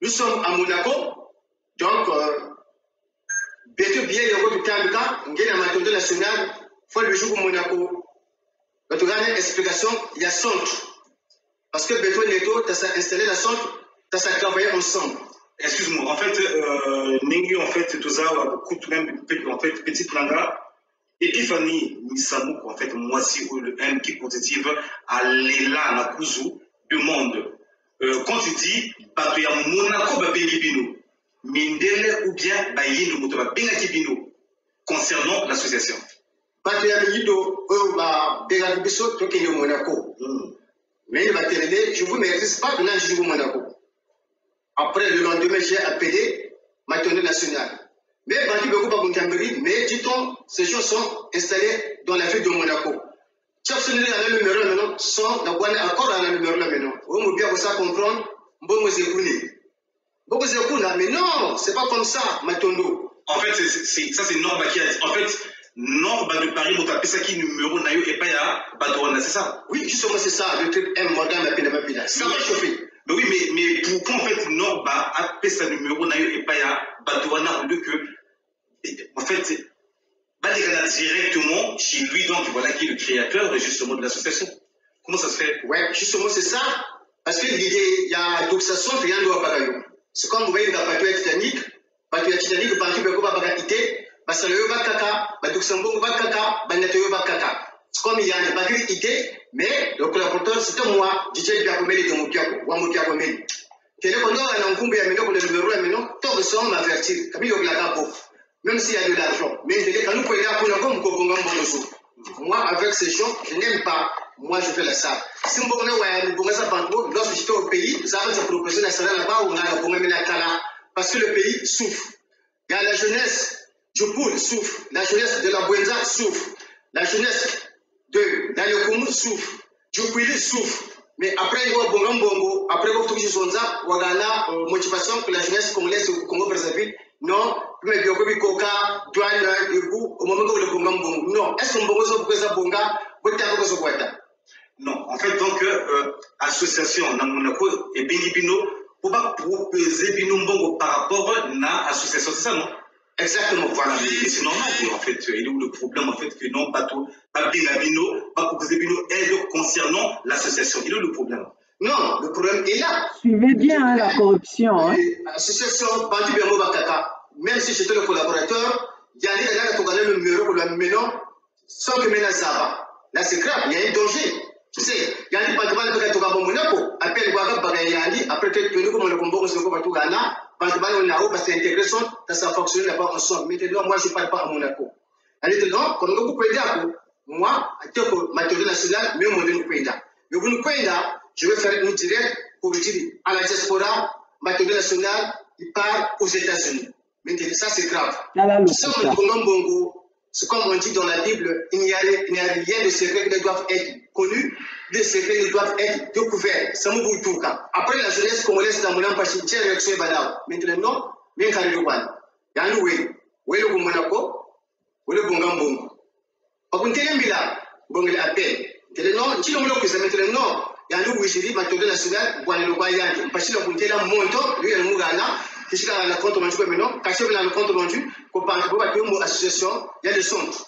nous sommes à Monaco. Donc, bien, il y a un cas, on est dans ma tournée nationale, il faut le jour au Monaco. Quand on a une explication, il y a centre. Parce que Beto Neto, tu as installé la centre, tu as travaillé ensemble. Excuse-moi, en fait, Nengi, en fait, tout ça, beaucoup, même, en fait, petite langa, Epiphanie Nisamou, en fait, moi, si le M qui est positive, à l'élan, la Kouzou, demande, quand tu dis, il y a Monaco, Bino, Mindele ou bien Bayino, Motoba, Bino, concernant l'association. Parce qu'il y a Mido, Monaco. Mais il va terminer, je vous maîtrise pas, maintenant je joue au Monaco. Après, le lendemain, j'ai appelé ma tournée nationale. Mais mais dit-on, ces gens sont installés dans la ville de Monaco. Chaque semaine, il y a le numéro maintenant, sont dans accord à le numéro maintenant. On peut bien ça comprendre, mais non, c'est pas comme ça, Matondo. En fait, ça c'est Norba qui a dit. En fait, Norba de Paris, vous tapez ça qui numéro naïo et pas ya Badouana, c'est ça? Oui, justement, c'est ça, le truc M, Morgan, la Pina. Ça va chauffer. Mais oui, mais pourquoi en fait Norba a appelé sa numéro naïo et pas ya Badouana au lieu que. En fait, Badegana directement chez lui, donc voilà qui est le créateur justement de l'association. Comment ça se fait? Ouais, justement, c'est ça. Parce que l'idée, il y a donc ça sent rien de Bagayo. C'est comme vous voyez dans la bateau Titanic, bateau Titanic, bateau Beko Bagakité, parce que le Bakaka, bateau Sambo Bakaka, Banato Bakaka. C'est comme il y a une bateau idée, mais le collaborateur, c'était moi, DJ Biakomeli de Mopiako, Wamopiakomeli. Téléphone, on a un coup, mais le numéro est maintenant, tant que ça, on m'avertit, comme il y a de la capo. Même s'il y a de l'argent. Mais quand nous prenons la comme moi, avec ces gens, je n'aime pas. Moi, je fais la salle. Si vous voulez, lorsque j'étais au pays, ça va se proposer la salle là-bas où on a la cala. Parce que le pays souffre. Il y a la jeunesse du Poul souffre. La jeunesse de la Buenza souffre. La jeunesse de l'Aliokoumou souffre. Du Pouili souffre. Mais après, il y a Bongo, après, il y a la motivation que la jeunesse congolaise au Congo préserve. Non, mais il y a Coca, Douane, au moment où le Bongo Bongo. Non, est-ce qu'on peut faire ça Bonga? Non, en fait, donc, association, na Monaco et Benibino, pour pas proposer Binombo par rapport à l'association, c'est ça, non? Exactement, voilà. C'est normal, en fait, il est où le problème, en fait, que non, pas tout, pas Benabino, pas proposer Bino aide concernant l'association. Il est où le problème? Non, le problème est là. Suivez bien hein, la corruption. Hein. L'association Bantu Biamo Bakata, même si j'étais le collaborateur, il y a le numéro pour le menant sans que maintenant ça va. Là, c'est grave, il y a un danger. Tu sais, il y a un bâtiment qui est au Monaco, appelle Waga Bagayandi, après que nous, comme le combat, c'est comme tout Ghana, bâtiment on a parce que l'intégration, ça fonctionne là-bas ensemble. Maintenant, moi, je ne parle pas à Monaco. Maintenant, quand nous pouvons dire, moi, à titre matériel national, même on ne peut pas. Mais vous ne pouvez pas, je vais faire une direct pour dire à la diaspora, matériel national, il part aux États-Unis. Maintenant, ça, c'est grave. Ça, on est Bongo. C'est comme on dit dans la Bible, il n'y a rien de secret qui doivent être connu, les secrets qui doivent être découverts. Ça me bouge tout cas. Après la jeunesse congolaise dans mon empêché, tiens, réaction est banale. Maintenant, bien carré le one. Yannou, oui, le Monaco, oui, le Bongambongo. Par contre, il y a bon appel. Non, si l'on veut que ça maintenant, Yannou, oui, j'ai dit, ma tournée nationale, bon, le Bayang, parce que l'on monte, lui, il y a un Mougana. Qui est dans le compte rendu maintenant, quand dans le compte rendu, qu'on parle de une association, il y a le centre.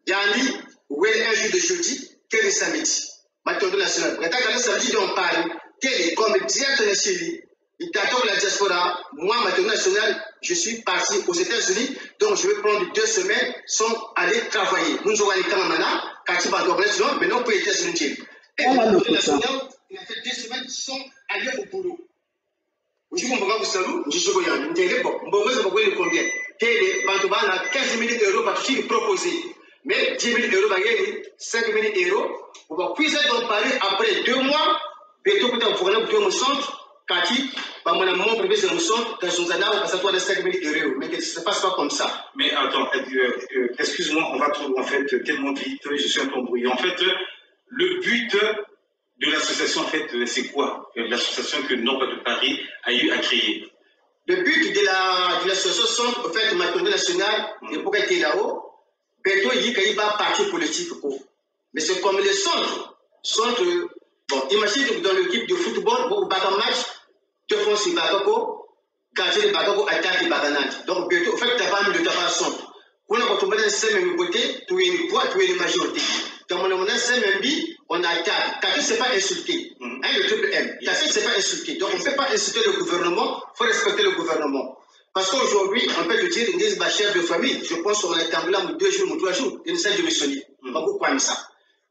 Il y a un lit, où il y a un jour de jeudi, quel est samedi. Maintenant, national. Quand le samedi, on parle, quel est comme directeur de Chili, il t'attend la diaspora. Moi, maintenant, national, je suis parti aux États-Unis, donc je vais prendre 2 semaines sans aller travailler. Nous avons les Kanamana, quand tu vas doubler, mais non, pour les États-Unis. Et le national, il a fait 2 semaines sans aller au boulot. Je comprends que vous je suis combien? Télé, Bantouban a 15 000 euros par qui proposé. Mais 10 000 euros, 5 000 euros, on va puiser dans Paris après 2 mois, et tout le temps, pour nous, au centre, Kati, mon amour privé, c'est au centre, dans son anneau, on passe à 5 000 euros. Mais ça ne passe pas comme ça. Mais attends, excuse-moi, on va trouver en fait tellement vite, je suis un peu embrouillé. En fait, le but de l'association, en fait, c'est quoi? L'association que Norba de Paris a eu à créer. Le but de l'association, en fait, ma tournée nationale, et pour être là-haut, Beto y a un parti politique. Mais c'est comme les centres. Bon, imagine dans l'équipe de football, vous avez un match, défense et Bakako, gardien de Bakako, attaque et Baganante. Donc, Beto, en fait, tu n'as pas mis de tabac centre. Pour nous, quand on met un même côté, tu es une poids, tu es une majorité. Dans mon CMMB, on attaque. Kaki, ce n'est pas insulté. Le triple M. Kaki, ce n'est pas insulté. Donc, on ne peut pas insulter le gouvernement, il faut respecter le gouvernement. Parce qu'aujourd'hui, on peut te dire, ils disent, chef de famille, je pense qu'on est en 2 jours ou 3 jours, il ne de missionner. Pas beaucoup comme ça.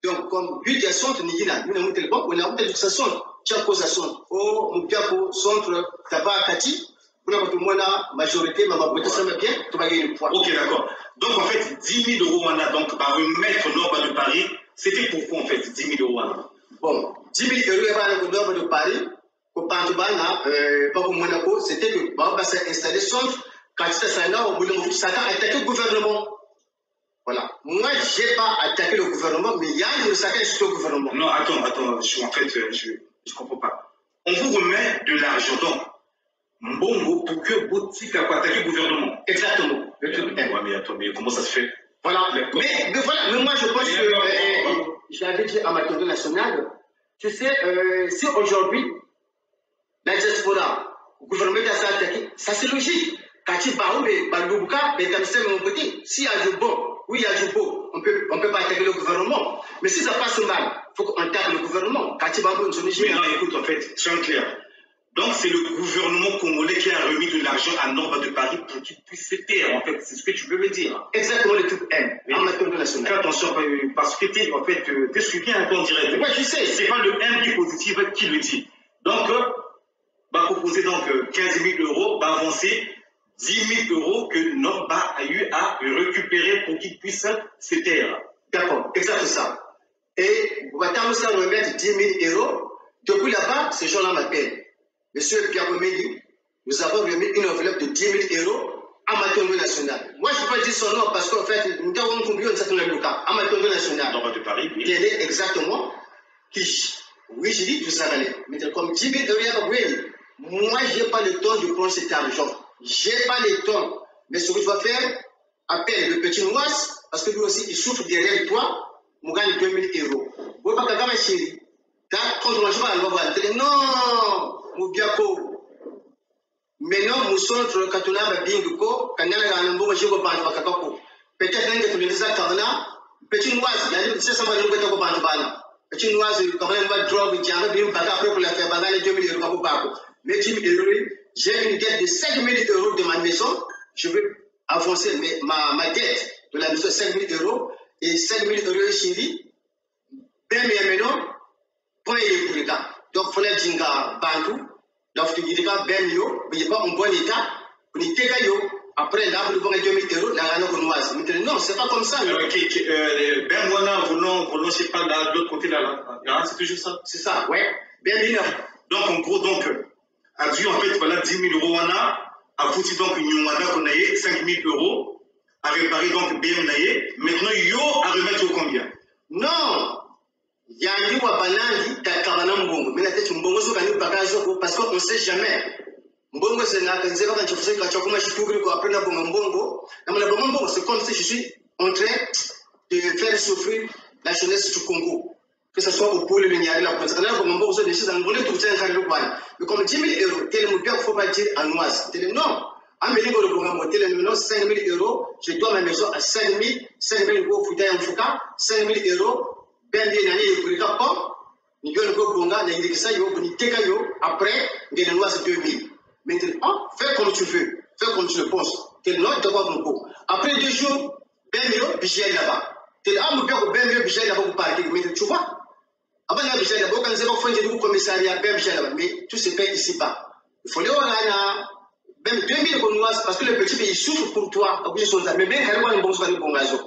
Donc, comme but de centre, nous avons dit, on a dit que ça sonne. Tu as cause à sonne. Oh, mon piapo, centre, tabac, Kati. Pour tout le monde, la majorité, ma beauté, ça va bien, tu vas gagner une fois. Ok, d'accord. Donc, en fait, 10 000 euros, on a donc, par remettre Norba de Paris, c'était pourquoi, en fait, 10 000 euros, Bon, 10 000 euros, il y avait un coup de Paris, au Pantobana, pas pour Monaco, c'était que Baba s'est installé centre, quand il s'est installé au bout de mon Satan a attaqué le gouvernement. Voilà. Moi, je n'ai pas attaqué le gouvernement, mais il y a une Satan sur le gouvernement. Non, attends, en fait, je ne comprends pas. On vous remet de l'argent, donc, Mbongo, pour que Boutique a attaqué le gouvernement. Exactement. Mais attends, mais comment ça se fait? Voilà. Mais voilà, mais moi, je pense que, j'avais dit à ma tournée nationale, tu sais, si aujourd'hui, la diaspora, le gouvernement a attaqué, ça c'est logique. Quand tu parles, mon côté, s'il y a du bon, oui, il y a du beau, on peut pas attaquer le gouvernement. Mais si ça passe mal, il faut qu'on attaque le gouvernement. Quand tu parles, mais non, écoute, en fait, soyons clairs. Donc, c'est le gouvernement congolais qui a remis de l'argent à Norba de Paris pour qu'il puisse se taire, en fait. C'est ce que tu veux me dire. Exactement, le truc M. Mais fais attention, parce que tu en fait, t'es suivi un peu en direct. Oui, je sais. C'est pas le M qui est positif qui le dit. Donc, va proposer donc 15 000 euros, va avancer 10 000 euros que Norba a eu à récupérer pour qu'il puisse se taire. D'accord, exact ça. Et Ouattara va remettre 10 000 euros. Depuis là-bas, ces gens-là m'appellent. Monsieur Pierre Goméli, nous avons remis une enveloppe de 10 000 euros à ma tournée nationale. Moi, je ne peux pas dire son nom parce qu'en fait, nous avons compris un certain nombre de cas. À ma tournée nationale. Norba de Paris, oui. Quel est exactement qui? Oui, j'ai dit tout ça. Mais comme 10 000 euros, moi, je n'ai pas le temps de prendre cet argent. Je n'ai pas le temps. Mais ce que je vais faire, appelle le petit Noise, parce que lui aussi, il souffre derrière toi, il gagne 2 000 euros. Vous ne pouvez pas chérie. Quand on va voir, non, Moubiako. Maintenant, nous sommes quand on a bingo, quand on a un bon jeu de bande, peut-être que tu les as carna, petit Noise, il y a ça va nous mettre au bande. Petit Noise, quand même, va drogue, il y a un bien bagarre après pour la faire bagarre 2 000 euros. Mais 10 000 euros, j'ai une dette de 5 000 euros de ma maison. Je veux avancer ma dette de la maison, 5 000 euros. Et 5 000 euros chérie. Ben, mais maintenant, pour les cas. Donc, il faut les dinga bantou. Donc, tu dis que ben yo, mais il n'y a pas un bon état. Pour les yo. Après, là, vous devez 2 000 euros, la rano noise. Non, c'est pas comme ça. Ben, voilà, vous c'est pas de l'autre côté là. C'est toujours ça. C'est ça, ouais. Ben, bien. Donc, en gros, a dû en fait, voilà, 10 000 euros, on a foutu donc une Wanda qu'on a 5 000 euros, à réparer donc bien maintenant, yo, à remettre au combien? Non! Il y a un Wabanandi, Takabana Mbongo, mais la tête Mbongo, parce qu'on ne sait jamais. Mbongo, c'est là, quand tu fais quand tu couvres, après la Mbongo, c'est comme si je suis en train de faire souffrir la jeunesse du Congo. Que ce soit au pôle minier, la police, on des choses en volet tout ça, mais comme 10 000 euros, tel il ne faut pas dire en noise. Non, en Mélie, le programme, tel le 5 000 euros, je dois ma maison à 5 000 euros, Fouta en Fouka, 5 000 euros, ben bien année, il n'y a pas, il y a un peu de bonga, il y a ça, il y a un peu après, il y a une noise 2 000. Maintenant, fais comme tu veux, fais comme tu le penses. Tel non, il doit pas beaucoup. Après 2 jours, ben mieux, puis j'ai là-bas. Tel ben mieux, puis j'ai là-bas pour parler, mais tu vois. Avant la bichelle, quand on a fait un commissariat, mais tout se fait ici-bas. Il faut les voir même 2000 bonnoises, parce que le petit pays souffre pour toi. Mais même quand on a un bon réseau.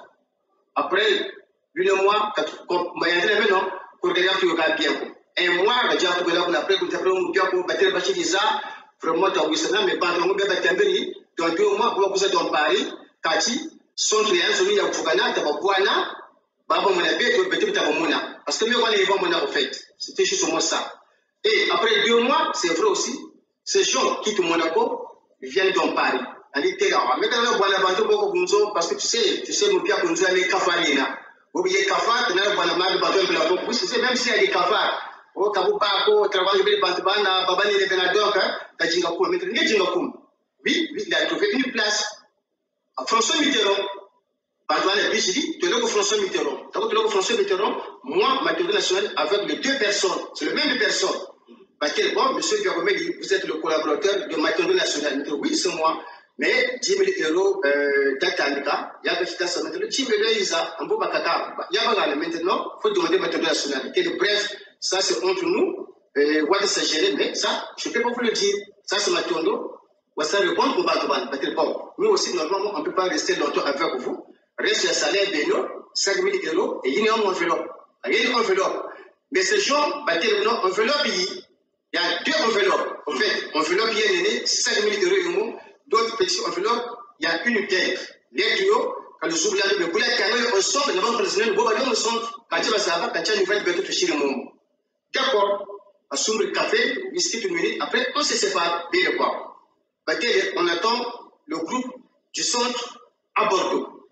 Après, lui et moi, quand on a un non, pour regarder tout le cas bien. Et moi, je dis à tout le monde, après, quand on a bien pour battre le bâti de ça, vraiment, tu as vu ça, mais pas de mon bébé Tambéry, tu as 2 mois pour vous êtes en Paris, Kati, son client, celui à Fugana, tu as Boana, Baba Monabe, tu as peut-être Tabamona. Parce que mieux on est vraiment en fait, c'était juste moi ça. Et après 2 mois, c'est vrai aussi, ces gens qui quittent Monaco viennent dans Paris. On était là. Maintenant, on a battu beaucoup de parce que tu sais, mon père, on a les cafarina. Vous voyez, cafard, on a mal battu un peu la bombe. Tu sais, même s'il y a des cafards, au Kaboupa, travail de Bantbana, Babani, les Benadok, t'as dit Ngakoum. Mais tu dis Ngakoum. Oui, il a trouvé une place à François Mitterrand. Pardon, les Bijili, tu es là pour François Mitterrand. Tu es là pour François Mitterrand, moi, ma théorie nationale, avec les 2 personnes. C'est le même 2 personnes. Parce que, bon, monsieur Garomé dit, vous êtes le collaborateur de ma théorie nationale. Oui, c'est moi. Mais 10 000 euros d'Atanika, il y a des choses à mettre. 10 000 euros, il y a un peu de kaka. Il y a pas maintenant, il faut demander ma théorie nationale. Bref, ça c'est entre nous. What is géré, mais ça, je ne peux pas vous le dire. Ça, c'est ma théorie. Ça répond au Batoban. Bon, nous aussi, normalement, on ne peut pas rester longtemps avec vous. Reste le salaire de nous, 5 000 euros, et il y a une enveloppe. Il y a une enveloppe. Mais ces gens, enveloppe, il y a 2 enveloppes. En fait, enveloppe, il y a 5 000 €. D'autres petits enveloppes, il y a une tête. Les tuyaux, quand le souffle là, le boulet, quand on sort, le vent président, le ballon, on sort, quand tu vas savoir, quand tu as une nouvelle bête, tu touches le moment. D'accord. On sombre le café, whisky une minute, après, on se sépare, bien le quoi. On attend le groupe du centre à Bordeaux.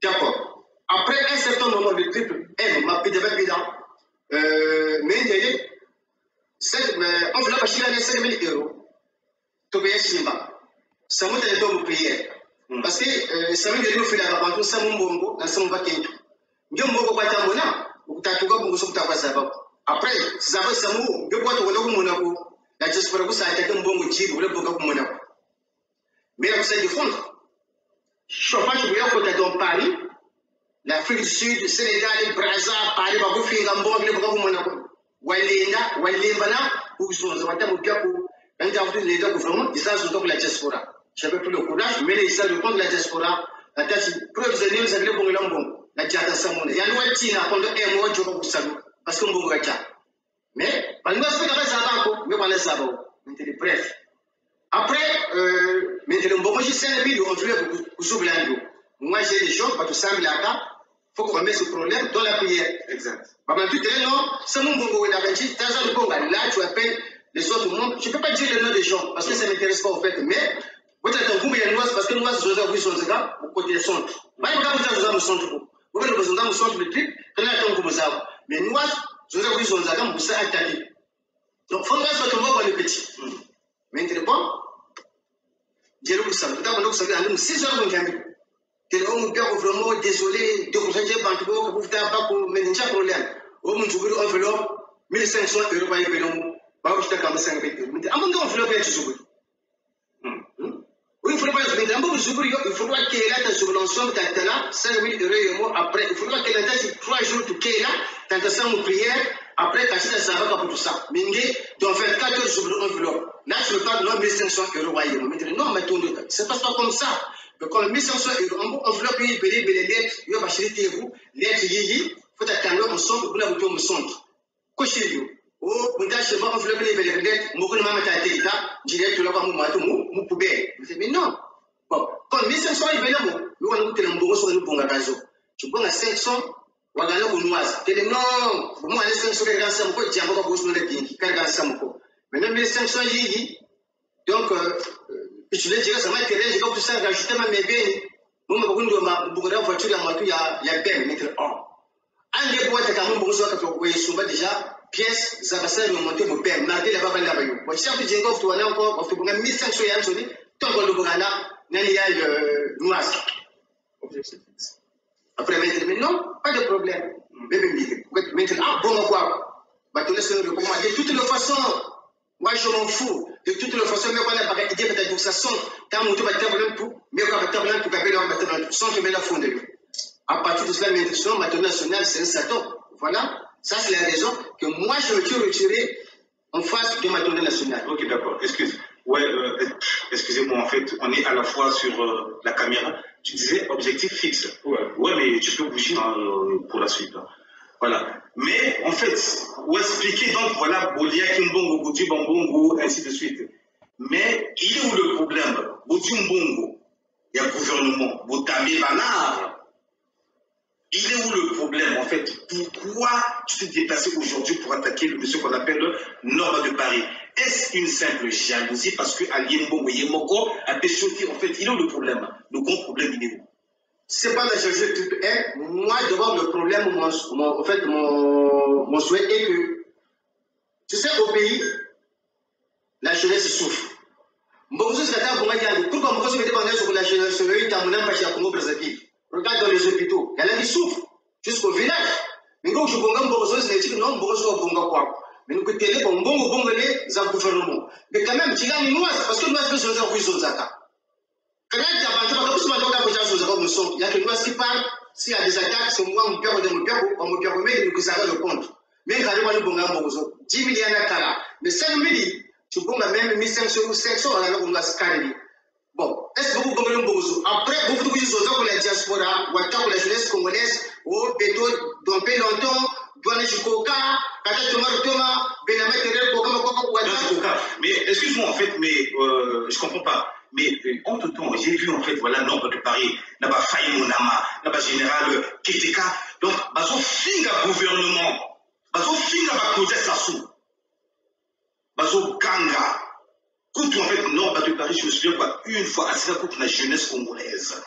D'accord. Après un certain moment, le triple M m'a pédé mais on voulait pas chier 5 000 €. Tu payes Simba. Ça m'a donné une prière. Parce que ça m'a donné une fille à la ça m'a bongo, dans son vaquin. Nous m'ont pas tant mona, ou t'as tout comme vous après, ça va ça m'a, je vois tout le monde la diaspora ça a été un bon motif, vous le bongo Monaco. Mais là, vous savez défendre. Chauffage, vous voyez, dans Paris, l'Afrique du Sud, le Sénégal, le Brésil, Paris, vous faites un bon Monaco. Walenda, Walembana, ou sont en train de faire pour intervenir les gouvernements, ils sont la diaspora. J'avais plus le courage, mais les gens de prendre la diaspora, la tâche, preuve de nous, ça veut dire bon, la diaspora, il y a un outil à prendre un mois de jour pour salut, parce qu'on vous regarde. Mais, par exemple, c'est pas ça, mais pas ça, bref. Après, maintenant, bon, moi, j'ai 5 000 €, on voulait pour sauver l'anneau. Moi, j'ai des gens, parce que ça, il faut qu'on mette ce problème dans la prière. Exact. Maintenant, tout est non, c'est mon bongo, il a dit, t'as le bongo, là, tu appelles les autres monde. Je ne peux pas dire le nom des gens, parce que ça ne m'intéresse pas, en fait, mais, vous êtes un groupe, il y a une noise, parce que noise, Joseph, oui, son gars, au côté centre. Moi, je ne peux pas vous centre. Vous avez besoin de centre, le truc, quand il y a un groupe, mais noise, Joseph, oui, son gars, vous savez attaquer. Donc, il faut que vous voyez le petit. Maintenant, j'ai le ça, vous savez, 6 heures, vous avez on est vraiment désolé de vous aider par tout vous faire pas pour mais pas problème au monde vous enveloppe 1500 € par événement bah vous êtes comme 5 000 €. À mon temps enveloppe est toujours oui il faut pas se mettre un peu il faut pas qu'il y ait là sur l'ensemble de là 5 000 € après il faut pas qu'il y ait 3 jours tout qu'il y ait là tant ça mon prière après quand ça va pour tout ça mingi doit faire 4 heures sur l'enveloppe là je parle de 1500 € maintenant non mais c'est pas comme ça. Donc, quand 1500 €, enveloppe, il y a des lettres, il y a des lettres, il faut attendre ensemble pour la bouton au centre. Cocher, oh, on a chez moi, enveloppe, il y a des lettres, mon coup de maman t'a été là, direct, tu l'as pas mon poubelle. Mais non. Bon, quand 1500 €, il y a là, nous allons te l'embaucher sur le bon gazon. Tu prends à 500, on va gagner au noise. Tu dis non, moi, les 500 €, c'est un peu, tu as pas besoin de dire, car c'est un peu. Maintenant, 1500 €, donc, je vais dire, ça m'a intéressé, j'ai comme tout ça, rajouter ma mébé. Moi, je vais vous voiture, il y a peine, mettre en. Un des boîtes, quand même, vous souvent déjà, pièces, ça va servir à monter mon père, marquer la baba là-bas. Moi, si tu dis, tu vas encore, parce que vous avez 1500 €, tant que le Bourana, il y a le noir. Après, maintenant, pas de problème. Maintenant, bon, quoi. De toutes les façons, moi, je m'en fous. De toutes les façons, mais voilà, par idée, peut-être que ça sent, quand on va tabler tout, mais on va tabler tout, sans que la fond de lui. À partir de cela, maintenant, ma nationale, c'est un Satan. Voilà. Ça, c'est la raison que moi, je me suis retiré en face de ma tournée nationale. Ok, d'accord. Excusez-moi, en fait, on est à la fois sur la caméra. Tu disais objectif fixe. Ouais, mais tu peux bouger pour la suite. Hein. Voilà. Mais en fait, vous expliquez donc, voilà, Bolia, Kimbongo, Bouti Bambongo, ainsi de suite. Mais il est où le problème? Bouti Mbongo, il y a gouvernement, Boutamé Banard. Il est où le problème en fait? Pourquoi tu t'es déplacé aujourd'hui pour attaquer ce qu'on appelle le nord de Paris? Est-ce une simple jalousie parce que Ali Mbongo Yemoko a péchoté? En fait, il est où le problème? Le grand problème, il est où? C'est pas la jalousie type 1. Moi, d'abord, le problème, mon souhait est que, tu sais, au pays, la jeunesse souffre. Pourquoi je me demande sur la jeunesse, regarde dans les hôpitaux, il y en a qui souffrent jusqu'au village. Mais quand je bonga mbogozo, c'est dit non, mbogozo bonga quoi. Mais nous côté les bongo les za gouvernement. Mais quand même, tu gagnes noise parce que noise peut se faire sur zaka. Quand il y a pas de possible donc d'approcher sur zaka nous sommes. Il y a que noise qui parle, s'il y a des attaques, c'est moi mon père on me permet que ça va répondre. Mais carrément le bonga mbogozo, 10 millions à kala. Mais 5 000, tu bonga même 1500 ou 500 on a on va se carrer. Bon, est-ce que vous comprenez un peu? Après, vous avez la diaspora, ou la jeunesse congolaise, au béton, dompé longtemps, Mais excuse-moi, en fait, mais je comprends pas. Mais entre temps, j'ai vu en fait, voilà, nombre de Paris, là-bas, Faye Monama, là-bas, général Keteka. Donc, bazo finga gouvernement, bazo finga ba projet Sassou, bazo Ganga. Quand en fait, nombre de Paris, je me souviens pas, une fois, à la contre la jeunesse congolaise,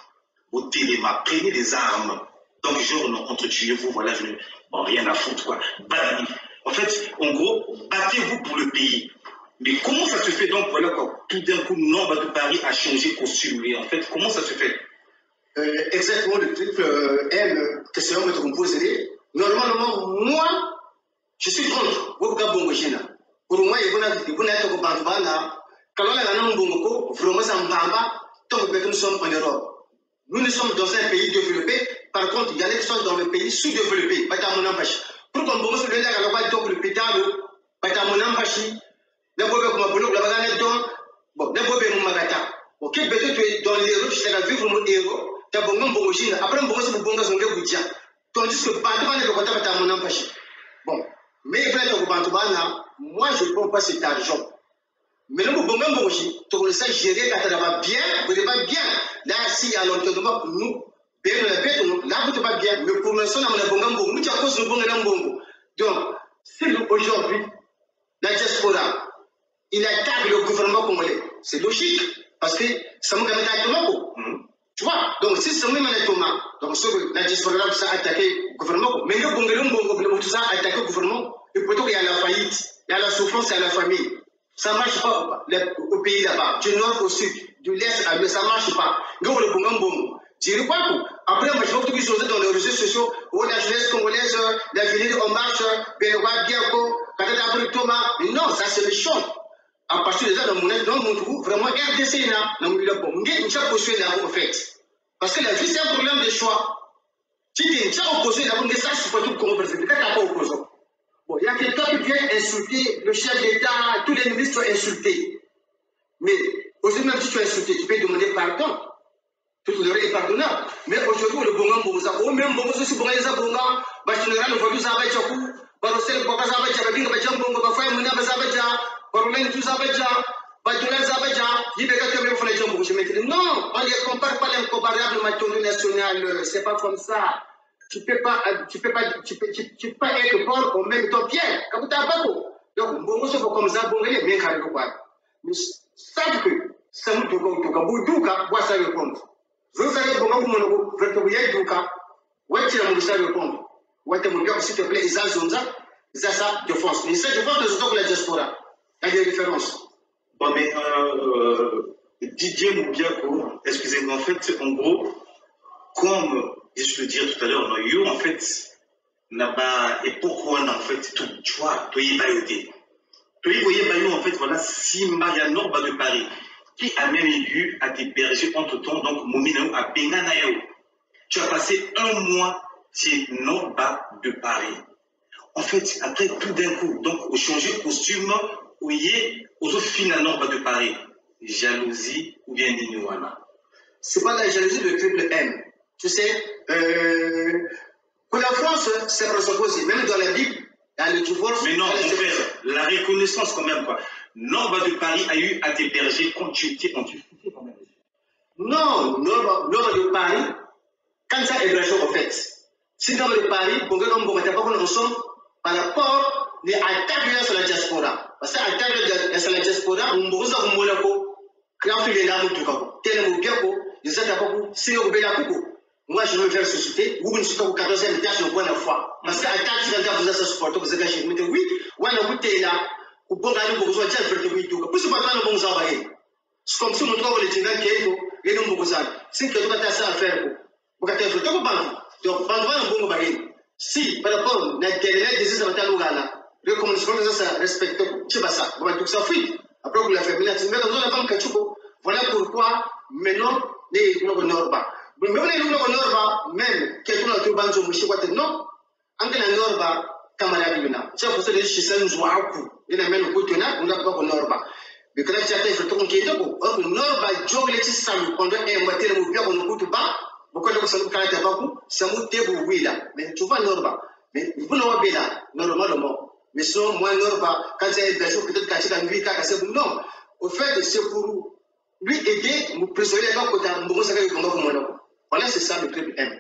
au téléma, prenez les armes. Donc, genre, non, entretuez-vous, voilà, bon, rien à foutre, quoi. En fait, en gros, battez-vous pour le pays. Mais comment ça se fait donc, voilà, quoi, tout d'un coup, nombre de Paris a changé costume. En fait, comment ça se fait? Exactement, le triple M, question que vous me posez. Normalement, moi, je suis contre. Pour moi, il faut être au Bantouana. Quand on a un bon vraiment, ça me parle pas, tant que nous sommes en Europe. Nous sommes dans un pays développé. Par contre, il y a des gens dans le pays sous-développé. Pourquoi on peut se dire que le pétale, ok, peut-être dans les héros, je vais vivre mon héros, tu as bon bon après on se bon dans un budget. Tandis que Bantuba n'est pas à mon empêché. Bon, mais il faut être au Bantuba, moi je ne prends pas cet argent. Mais le bon bon tu veux ça gérer quand tu vas bien, vous n'êtes pas bien. Là, si à l'entraînement, nous, bien la bête, là vous n'êtes pas bien. Mais pour l'instant, on a un bon bon, nous tu as cause de bon. Donc, si aujourd'hui, la diaspora, il attaque le gouvernement congolais, c'est logique. Parce que ça me permet d'attaquer. Tu vois? Donc, si ça me permet d'attaquer, donc la diaspora va attaquer le gouvernement. Mais le Bongo, tout ça, attaquer le gouvernement. Et plutôt qu'il y a la faillite, il y a la souffrance, il y a la famille. Ça ne marche pas au pays là-bas, du nord au sud, du l'est à l'ouest, ça ne marche pas. Donc, le Bongo, je ne crois pas. Après, moi, je vois que tout chose dans les réseaux sociaux, où la jeunesse congolaise, l'avenir en marche, Benoît Biako, Katata Thomas. Mais non, ça c'est le choc. À partir de ça, dans mon trou, vraiment, RDC, en fait. Parce que la vie, c'est un problème de choix. Si tu es opposé, il y a un message sur tout comment président. Quand tu n'as pas opposé. Bon, il y a quelqu'un qui vient insulter le chef d'État, tous les ministres sont insultés. Mais aussi, même si tu es insulté, tu peux demander pardon. Tout le monde est pardonnable. Mais aujourd'hui, le bon gars, ou même bon gars, si bon gars, le général, le voisin, ça va être coup. Barosel, Boka, ça va être bien, Bajambo, Bafa, Mouna, ça va être Barolen, tout ça va être Bajola, ça va être il est capable de faire les gens. Non, on ne compare pas l'incomparable matériel national. C'est pas comme ça. Tu peux pas être fort au même temps, Pierre. Quand tu as pas donc, bon, c'est comme ça, bon, il est bien carré quoi. Mais sache que ça nous toque, Boudouka, voit ça répondre. Vous allez pour moi, vous êtes Douka, ouais, tu as mon ça répondre. Ouais, tu as s'il te plaît, ils ont ça de force. Mais ça, je pense que c'est donc la diaspora. Il y a des différences. Bon, mais Didier Moubiako, excusez-moi, en fait, en gros, comme je le disais tout à l'heure, en fait, et pourquoi en fait, tu vois, tu es bayoté. Tu es bayoté, en fait, voilà, Simba Yanor de Paris, qui a même eu à t'héberger entre temps, donc Mominao à Benganayo. Tu as passé un mois chez Norba de Paris. En fait, après tout d'un coup, donc, au changer de costume, où il est aux autres filles à Norba de Paris. Jalousie ou bien Niniwana. C'est pas la jalousie de triple M. Tu sais, pour la France, c'est présupposé. Même dans la Bible, il y a le divorce. Mais non, mon frère, la reconnaissance quand même, quoi. Norba de Paris a eu à t'héberger quand tu étais en Turquie, quand même. Non, Norba de Paris, quand ça héberge en fait. Si Norba de Paris, on ne peut pas qu'on ensemble par rapport les attaques sur la diaspora. Parce que attaques sur la diaspora, on peut pas qu'on monaco, quand il est là, on peut pas. Tellement bien que, les attaques, c'est au Béla Coucou. Moi, je veux faire société, vous ne suis pas au 14e étage, je vois la foi. Parce que attaque, tu vas dire, vous avez supporté, vous avez gâché. Mais oui, on a goûté là, au bon gars, vous avez déjà fait le tout. Puis, c'est pas le bon travail. C'est comme si on trouve les tingans qui est et non beaucoup ça. C'est que tu as ça à faire. Vous avez fait tout le monde. Donc, pendant un bon bagage. Si, par rapport à l'Internet, des Israéliens, recommandation de ça, respecte, tu vas ça. Vous avez tout ça fait. Après, vous l'avez fait. Mais dans la femme Kachouko, voilà pourquoi maintenant, les Norba. Mais même les Norba, même, quelqu'un a trouvé un jour, je vois que non. En tant que Norba, camarade, c'est pour ça que je suis un joueur à coup. Il y a même un coup de on n'a pas Norba. Mais quand tu as fait le tour qui est là, or Norba, Joe, les salles, on doit être bien, on ne coûte pas. Pourquoi le salon caractère pas, ça m'a été oui là. Mais tu vois Norba. Mais vous n'avez pas là, normalement. Mais sinon, moi, quand il y a des gens peut-être cachés dans lui, non. Au fait, c'est pour lui aider, nous prisonniers dans le côté, voilà, c'est ça le club M.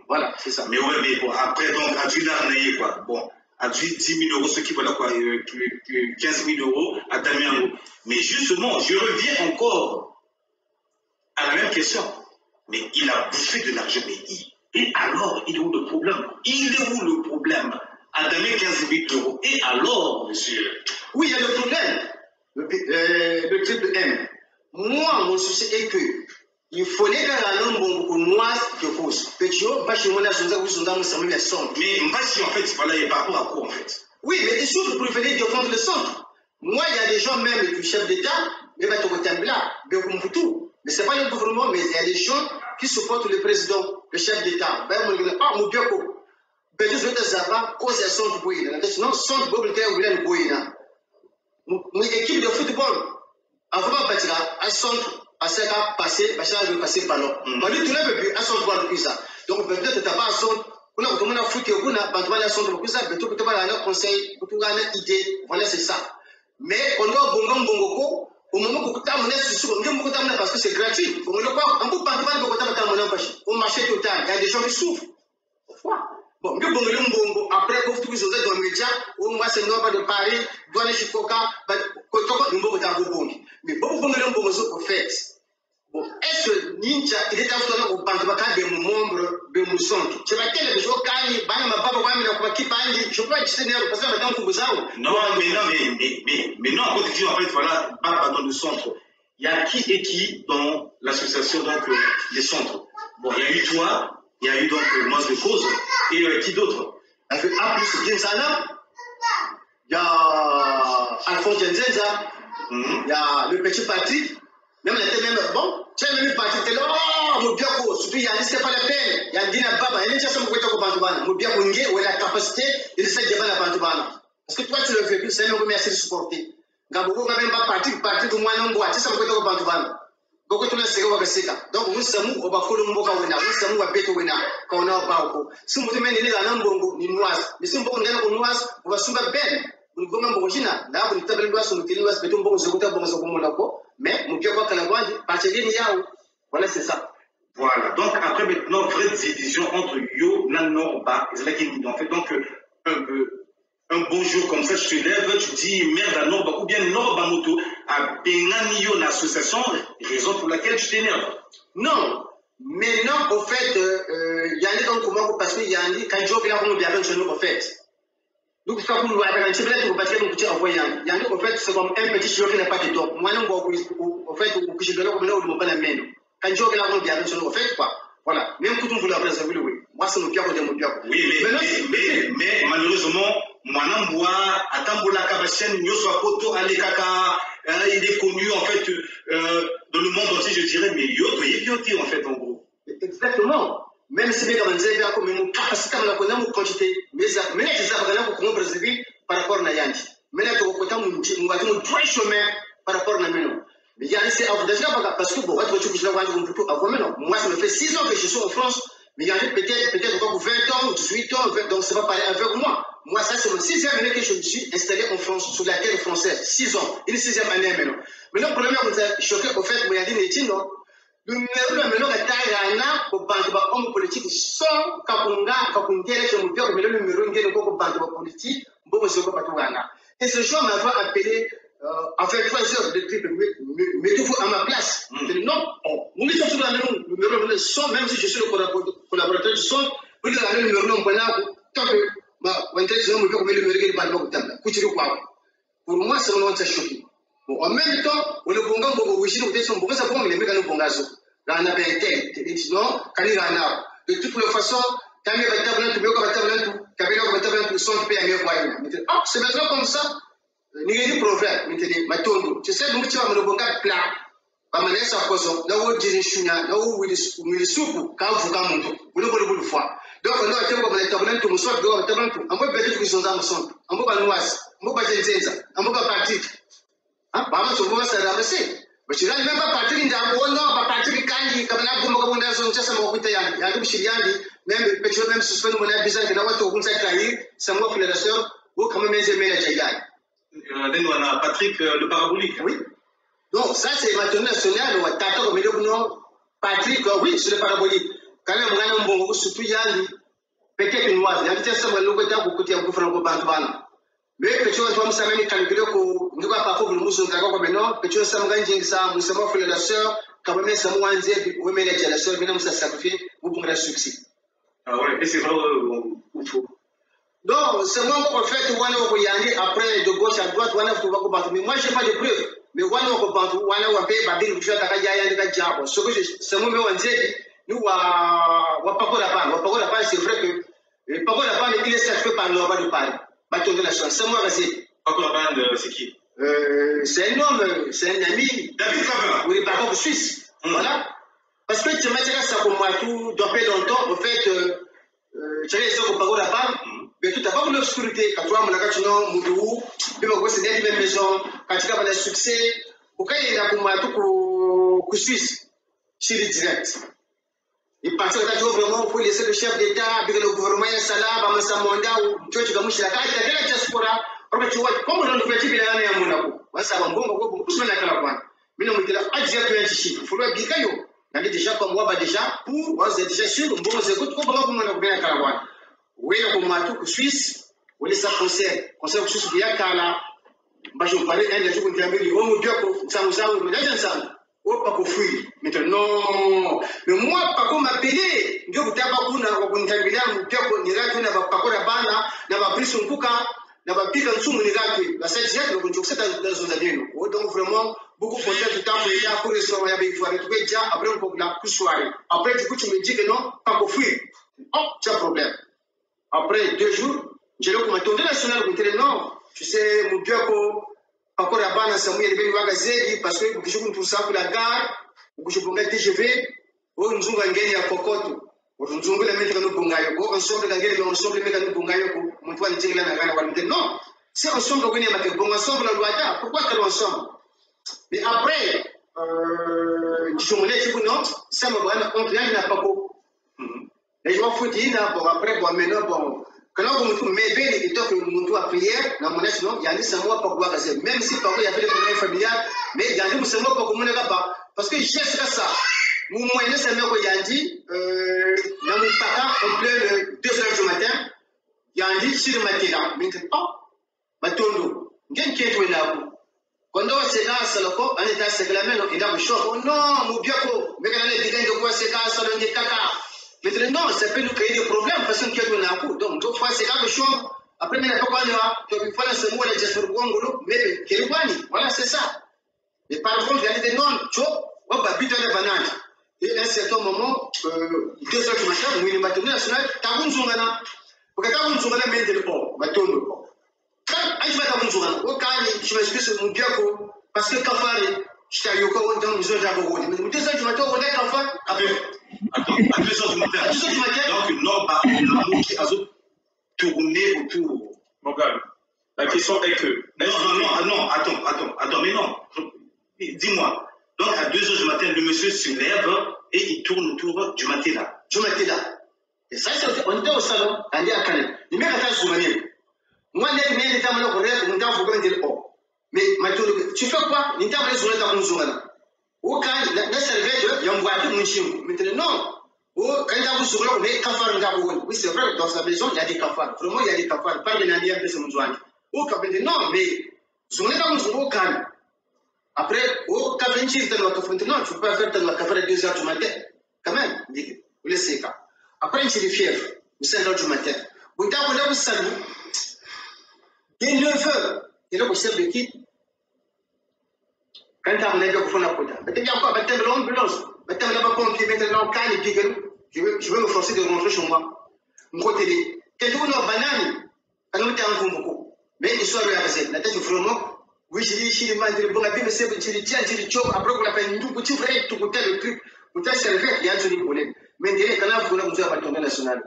Voilà, c'est ça. Mais ouais, mais bon, après, donc, à du l'arnaïe, quoi. Bon, à du 10 000 euros, ce qui voilà, quoi, 15 000 euros à Damien. Mais justement, je reviens encore à la même question. Mais il a bouffé de l'argent, mais et alors, il est où le problème? Il est où le problème? À Damien 15 000 euros. Et alors, monsieur? Oui, il y a le problème. Le triple M. Moi, mon souci est que il fallait qu'il y ait un bon noir de cause. Petit, parce que moi, je suis dans mon sommet, mais si en fait, voilà, il est par rapport à quoi en fait? Oui, mais il souffre pour venir défendre le centre. Moi, il y a des gens même du chef d'État, mais va te retenir là, mais ce n'est pas le gouvernement, mais il y a des gens qui supportent le président, le chef d'État. Mon Dieu, ben je vais te savoir cause de son boïna. Non, son boïna, il boïna. Mon équipe de football, avant de bâtir un centre. À ce cas passé, je vais passer par là. Mais lui, tout le monde peut à son droit de ça. Donc, peut-être que tu n'as pas à son. On a comme on a foutu, on a pas de son de ça, mais tout le monde a un conseil, tout le monde a une idée. Voilà, c'est ça. Mais on a bongo, au moment où tu as monnaie sur ce qu'on parce que c'est gratuit. On ne peut pas, on peut pas au marché total. Il y a des gens qui souffrent. Pourquoi? Bon, mieux bongo, après, quand vous êtes dans les médias, au moins c'est normal de Paris, douane de Chicoka, mais bongo, au fait. Bon, est-ce que Ninja, il est en train de membres de mon centre? Tu vas dire, je vais gagner, je peux pas dire, parce que maintenant, vous non, mais non, quand tu dis en fait, voilà, pas dans le centre. Il y a qui et qui dans l'association, donc, les centres? Bon, il y a eu toi, il y a eu donc moi de cause, et qui d'autre? Avec A plus Genzana, il y a Alphonse Genzenza, il y a le petit parti, même bon, tu as même parti, tu es là, oh, mon Dieu, surtout il y a c'est pas la peine, il y a Dina Baba, il y a une chose qui est Bantubana, mon Dieu, où est la capacité de se débattre à Bantubana. Parce que toi, tu le fais plus, c'est même comme assez supporter. Gaboko, même pas parti de moi, non, tu sais, c'est quoi Bantubana. Beaucoup de gens sont là. Donc, nous sommes au Bafolo Mboka Wena, nous sommes à Beto Wena, qu'on a au Bako. Si vous mettez les gens en ni noise, mais si vous mettez les noise, vous va soumettre Ben. Vous pouvez m'imaginer, là, vous n'avez pas sur le téléphone, mais tout le monde se retrouve dans ce moment-là. Mais, vous pouvez voir que la voix, parce qu'il y a. Voilà, c'est ça. Voilà. Donc, après, maintenant, vraie division entre Yo, Nano, Ba, et c'est là qu'il en fait. Donc, un beau jour comme ça, tu te lèves, tu dis merde à Norba, ou bien Norba Moto, à Benganio, l'association, raison pour laquelle tu t'énerves. Non. Maintenant, au fait, il y a des gens comment parce qu'il y a des quand je viens pour nous bien chez nous, au fait. Donc, ça pour nous avoir un petit peu de batterie, nous envoyer. Il y a des au fait, c'est comme un petit chien qui n'a pas de top. Moi, non, au fait, au que je donne, on ne pas la main. Quand je viens pour nous bien chez nous, au fait, quoi. Voilà. Même quand on voulait après ça, oui. Moi, c'est mon pierre de mon pierre. Oui, mais malheureusement, moi, non, moi, à Tamboula Kabachien, nous sommes poto, Alekaka, il est connu, en fait, dans le monde entier, je dirais, mais Yoto, il est bioté, en fait, en gros. Exactement. Même si les gamins disent comme une capacité à la quantité, mais les gens pour préserver par rapport à Yandi. Mais là, tu vas nous droit chemin par rapport à nous. Mais il y a laissé parce que bon, moi, ça me fait 6 ans que je suis en France, mais il y a peut-être encore 20 ans ou 18 ans, donc ça va parler avec moi. Moi, ça, c'est mon 6e année que je me suis installé en France, sur la terre française. 6 ans. Une 6e année maintenant. Mais le problème, vous avez choqué au fait, mais il y a des non. Le numéro est taillé pour banque homme politique sans Kakungere, je me dis que le numéro est pour banque politique, bon, je ne peux pas tout gagner. Et ce jour m'a appelé, en fait, 3 heures de trip, mais tout à ma place. Je dis non, nous sommes sur le numéro de son, même si je suis le collaborateur du son, vous avez le numéro non, tant que, pour moi, c'est vraiment très choquant. Bon, en même temps, on est bon, on de toutes les façons, c'est maintenant comme ça. Il y a des proverbes, tu sais, nous, tu vas me le plat. Pas mal ça cause, là où je suis là où il soupe, quand vous camons, vous ne voulez pas le voir. Donc, on a été comme les tablons, tout le monde, on peut peut-être que sont dans le son, on peut pas nous, on peut pas dire, on peut pas partir. Hein, par exemple, on va s'adresser. Ushirani memba Patrick Ndambo no Patrick Kandi kabana gumba kabunda so chasa makuta yani ya bishiriyandi membe petro membe suspend mona bizan kana watu kunsa kai samwa fédération ou quand même aimer la Tchaïgaï. On a Patrick le parabolique. Oui. Donc ça c'est ma tournée nationale ou tata comme le Patrick oui sur le parabolique. Quand même on a un bon surtout yandi peut-être une oise. Yandi ça va le côté beaucoup de franco bantwana. Mais petro on va s'amener calculer ko ngwa pas pour le muso ngako comme non petro ça mganjing ça musama fédération quand même ça mwanze ou aimer la Tchaïgaï mais non ça sacrifier pour bon succès. Ah ouais et c'est vrai ou faux. Donc, c'est moi qui fait après de gauche à droite, mais moi je n'ai pas de preuves. Mais c'est moi nous c'est vrai que il est satisfait par l'Orba de Paris. C'est moi c'est qui? C'est un homme, c'est un ami. David Favre. Oui, par contre, Suisse. Voilà. Parce que tu m'as dit ça pour moi tout depuis longtemps, en fait, tu as dit ça pour Pago de Paris. Mais tout à fait l'obscurité, quand tu as mon agacino, Moudou, puis ma grosse nette de maison, quand tu as le succès, au cas où il y a pour moi tout pour Suisse, c'est direct. Il pense que tu vraiment pour laisser le chef d'État, puis le gouvernement est là, bah, ça monda ou tu as mouché la carte, il y a la diaspora, parce que tu vois, comme on le fait, il y a un Monaco. Ça va bon, plus la caravane. Mais non, mais là, à dire que il faut le bicayo. On a déjà comme moi, déjà, pour, vous êtes déjà sûr, bon, c'est good, comment on a bien la caravane. Oui, comme moi, tout Suisse, on laisse ça concert Suisse, il y a Kala, je vous parlais un jour, on dit, oh mon Dieu, ça nous a, mais là, ça, oh, pas qu'on fuit. Maintenant, mais moi, pas qu'on m'appelait, Dieu vous tape à Kuna, on t'a bien, on t'a qu'on ira, on n'a pas qu'on a bana, n'a pas pris son couca, n'a pas pris un sou, on ira, la cette on joue ça dans son avenir. Donc, vraiment, beaucoup de temps, tout pour y aller, pour rester, il faut retrouver déjà, après, on peut la plus soirée. Après, du coup, tu me dis que non, pas qu'on fuit. Oh, tu as un problème. Après 2 jours, j'ai le commandant national qui dit non, tu sais, mon Dieu, encore la banane, ça m'a élevé le gazette parce que je suis pour ça pour la gare, je suis pour la TGV, nous sommes gagné à Kokoto, nous sommes les mettre dans le Bongayo, ensemble, ensemble, les mettre dans le Bongayo, mon toit, les la gare, non, c'est ensemble, on est à bon ensemble, la loi, pourquoi que ensemble? Mais après, je suis allé non, ça me va, on n'a pas beaucoup. Les gens font dire, bon, après, bon, maintenant, bon, quand on me met bien, et tant que nous à prière, dans mon non, il y a des mois pour pouvoir rester. Même si parfois il y avait des problèmes familiales, mais il y a des mois pour qu'on ne pas. Parce que j'ai ça. Mon moyen, c'est même qu'il y a dit, dans mon papa, on pleut 2 heures du matin, il y a un dit, sur le matin là, mais oh, ma tondo, bien qui est là. Quand on se casse, c'est le corps, on est à ce que la main, il a un choc. Oh non, mon Dieu, mais quand on est bien de quoi se casse, on est caca. Maintenant, ça peut nous créer des problèmes parce qu'on a un coup. Donc, deux fois, c'est quelque chose. Après, il n'y a pas quoi, il faut se mouiller les gestes mais quel est voilà, c'est ça. Et par contre, il y a des noms, on va habiter les bananes. Et à un certain moment, 2 heures du matin, nous, nous avons national, Tagoun Zungana. Parce que Tagoun Zungana met le pont, bâton le pont. Quand je vais Tagoun Zungana, au cas où je m'excuse, mon Dieu, parce que Kafari, je t'ai eu encore dans les heures d'Agogoni. Mais 2 heures du matin, on est Kafari. Attends, à 2 heures du matin. À 2 heures du matin. Donc, non, par l'amour qui a tourné autour. Mon gars, la question est que. Non, attends, mais non. Dis-moi. Donc, à 2 heures du matin, le monsieur se lève et il tourne autour du matéla. Du matéla. Et ça, on était au salon, on est à Calais. Il m'a fait un souvenir. Moi, les mecs, ils étaient on était en dire oh. Mais tu fais quoi? Ils étaient en train de souvenir. Au cas, la servette, il y a un voiture, mon chien. Maintenant, non. Quand il y a un souvenir, on est cafards. Oui, c'est vrai, dans sa maison, il y a des cafards. Vraiment, il y a des cafards. Pas de l'année après ce mouvement. Au cas, non, mais, on est dans au calme. Après, au cas, non, tu peux pas faire ton café à 2 heures du matin. Quand même, vous laissez ça. Après, c'est des fièvres, 5 heures du matin. Vous avez un salut. Dès 9 heures, il y a le chef d'équipe. Quand tu as un élève qui fait la poudre, tu as encore une ambulance, tu as un pompier, maintenant, je vais me forcer de rentrer chez moi. Mon télé. Quand tu as une banane, tu as un beaucoup. Mais ils sont réalisés. La tête, vraiment, oui, je dis, je dis, bon, la vie, mais c'est je dis, tiens, je dis, après, on l'appelle tout petit frère, tout côté, le truc. Vous avez servi, il y a un problème. Mais quand vous avez un tournée nationale.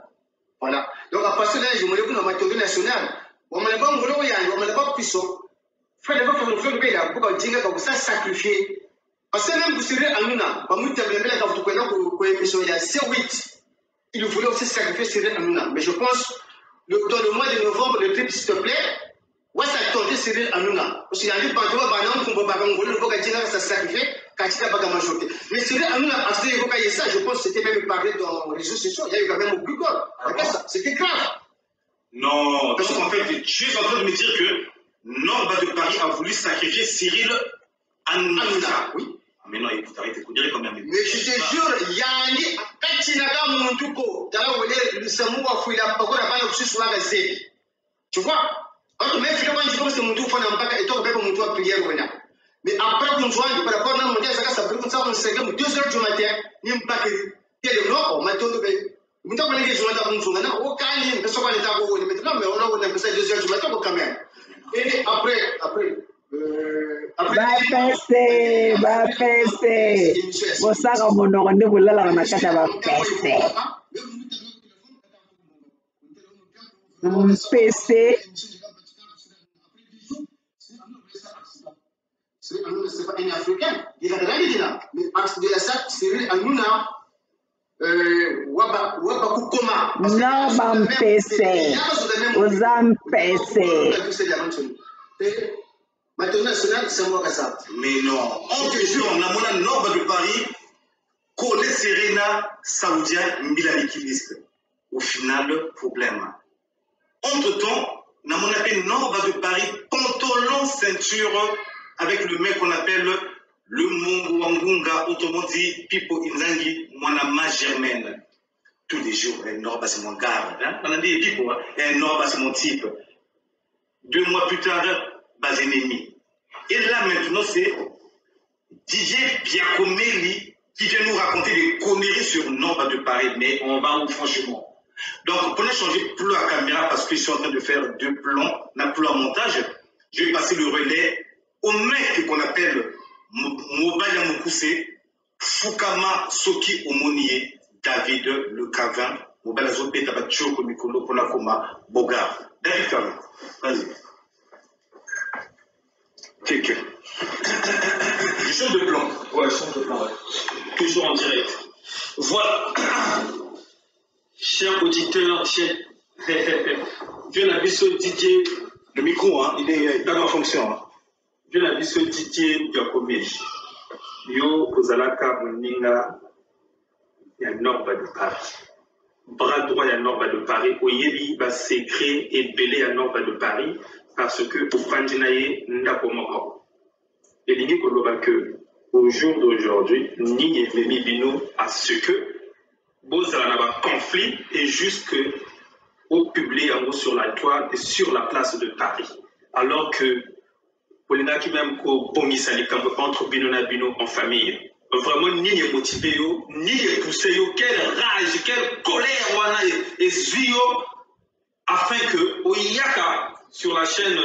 Voilà. Donc, à partir de là, je me dis, on a un tournée nationale. On m'a pas on m'a pas puissant. Frère, il faut le faire, pourquoi dire que ça sacrifier. Parce que même vous serez en Nouna, il y a C8. Il voulait aussi sacrifier Cyril Hanouna. Mais je pense, dans le mois de novembre, le trip, s'il te plaît, ouais, ça a tenté Cyril Hanouna. Parce qu'il y a dit, pendant qu'on peut pas ça sacrifier, quand il n'a pas de majorité. Mais Cyril Hanouna, parce qu'il évoquait ça, je pense que c'était même parlé dans les réseaux sociaux, il y a eu quand même au plus corps. C'était grave. Non, donc en fait, je suis en train de me dire que Norba de Paris a voulu sacrifier Cyril Hanouna. Oui. Mais non, écoute, arrête, écoute, quand même. Mais je te jure, Yanni, quand tu n'as pas mon tuko, tu as le Samoua Fouila, pas qu'on a pas le sur la gazette. Tu vois? Quand même, finalement, je pense que mon tuko n'a pas été occupé pour mon tuko prière. Mais après, on joue, par rapport à mon dieu, ça peut comme ça, on s'est dit, 2 heures du matin, il n'y a pas que. Il y a le nord, on m'a dit, on m'a dit, au calme, parce qu'on est à vous, maintenant, mais on a fait ça 2 heures du matin, quand même. Et après. Bapese bosaka monoko nde bolalaka na kati ya bapese mpese c'est pas un Africain. Il a regardé là. Mais parce que de la sac, Cyril Hanouna, Wabakukoma. Non, Bampese. Ozampese. Maintenant, c'est moi qui ça. Mais non. En question, on a mon Norba de Paris, Kole Serena, Saoudien, Milamikiliste. Au final, problème. Entre-temps, on a mon Norba de Paris, pantalon, ceinture, avec le mec qu'on appelle le Mungunga, autrement dit, Pipo Inzangi, Mwanama Germaine. Tous les jours, un Norba, c'est mon gars. Hein? On a dit Pipo, un Norba, c'est mon type. 2 mois plus tard, bas ennemi. Et là, maintenant, c'est Didier Biakomeli qui vient nous raconter des conneries sur Norba de Paris. Mais on va où, franchement? Donc, pour ne changer plus la caméra parce que je suis en train de faire 2 plans, n'a plus en montage, je vais passer le relais au mec qu'on appelle Mobaya Mokuse, Fukama Soki Omonie, David Le Cavin, Mobala Zopé Tabatio Komikolo Konakoma, Boga. David Cavin, vas-y. Check. Je change de plan. Ouais, change de plan, ouais. Toujours en direct. Voilà. Chers auditeurs, chers. Viens la biso Didier. Le micro, hein, il est pas en fonction. Hein. Viens la biso Didier Biakomeli. Yo, Ozalaka, Moninga, il y a Norba de Paris. Bras droit, il y a Norba de Paris. Oyebi, va secret et belé à Norba de Paris. Parce que au Fandinaye, Ndakomoko. Et l'idée qu'on voit que au jour d'aujourd'hui, ni Evemi Bino à ce que Bozala n'a pas conflit et jusque au public en haut sur la toile et sur la place de Paris. Alors que Polina qui même qu'au Bomisali entre Bino na Bino en famille. Vraiment, ni les motivés, ni les poussés, quelle rage, quelle colère, et Zuyo, afin que, au Yaka, sur la chaîne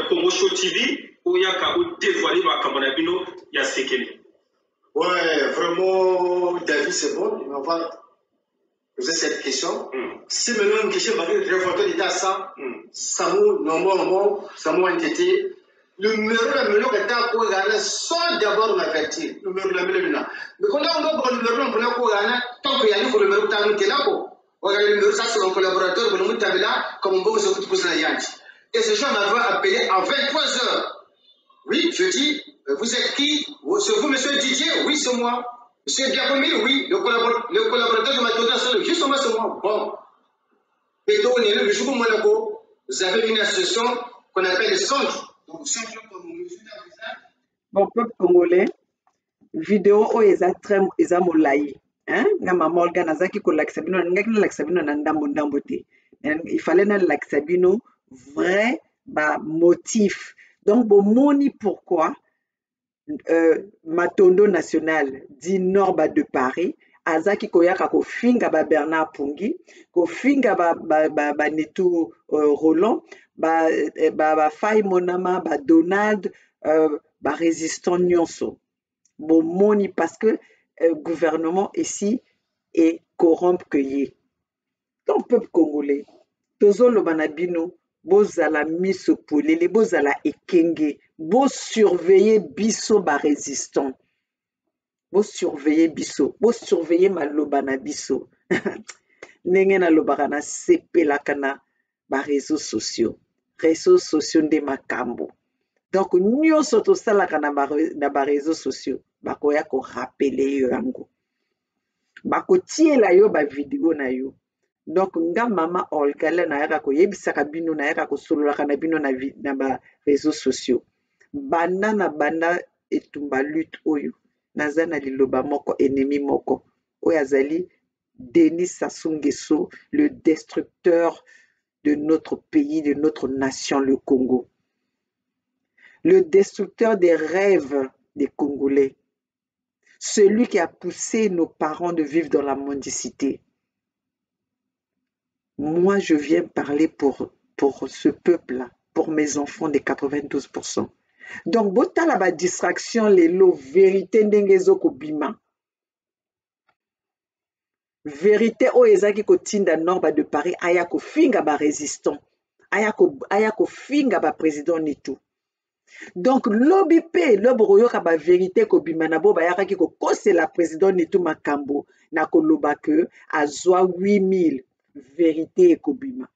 Congo Show TV, au Yaka, au dévoilé, Kamonabino, il y a Sekeli. Ouais, vraiment, David, c'est bon. On va poser cette question. Si maintenant une question va être très forte, il y a ça, Samou, normalement, Samou entité, le numéro que tu as pour gagner, sans d'abord m'avertir. Le numéro là. Mais quand on a le numéro pour gagner, tant qu'il y a le numéro que tu as noté là, regarde le numéro, ça c'est mon collaborateur, le numéro que tu as là, comme on va vous écouter pour ça. Et ce jour m'avait appelé à 23h. Oui, je dis, vous êtes qui? C'est vous, monsieur Didier? Oui, c'est moi. Monsieur Biakomeli? Oui. Le collaborateur de ma donation, justement, c'est moi. Bon. Et donc, le jour où Monaco, vous avez une association qu'on appelle le centre. Donc, centre comme vous mesurez dans le visage. Bon, peuple congolais, vidéo o eza très eza molai. Hein? Nga mama olga nazaki ko laksabino, nga kina laksabino na ndambo te. Il fallait na laksabino vrai motif. Donc, bon, moni pourquoi Matondo National dit Norba de Paris, Azaki Koyaka ko finga ba Bernard Pungi, ko finga ba Netou Roland, ba Faye Monama, ba Donald, ba résistant Nyonso. Bon, moni parce que gouvernement ici est corrompu que yé. Donc, peuple congolais, Tozo Lobanabino, bozala miso polele, bozala ekenge, Bo surveiller biso ba résistant. Bo surveiller biso. Bo surveiller maloba na biso. Ndenge na lobaka na sepelaka na ba réseaux sociaux. Réseaux sociaux nde makambo. Donc nyonso tosalaka na ba réseaux sociaux bakoya ko rappeler yo yango. Bakotiela yo ba vidéo na yo. Donc nga mama Olga le nayaka koyebisaka bino nayaka kosololaka na bino na ba réseaux sociaux. Banda na banda etumba lutte oyo naza na liloba moko ennemi moko oyo azali Denis Sassou Nguesso, le destructeur de notre pays, de notre nation, le Congo. Le destructeur des rêves des Congolais. Celui qui a poussé nos parents de vivre dans la mendicité. Moi, je viens parler pour ce peuple-là, pour mes enfants des 92%. Donc, botala ba distraction lelo vérité ndengezo ko bima. Vérité o ezaki ko tinda norba de Paris aya ko finga ba résistant. Aya ko finga ba président nitu. Donc, lobi pe lobo yoka ba vérité ko bima na bo ba yaka ki ko kosela président nitu makambo na ko loba ke azwa 8000 vérité ko bima.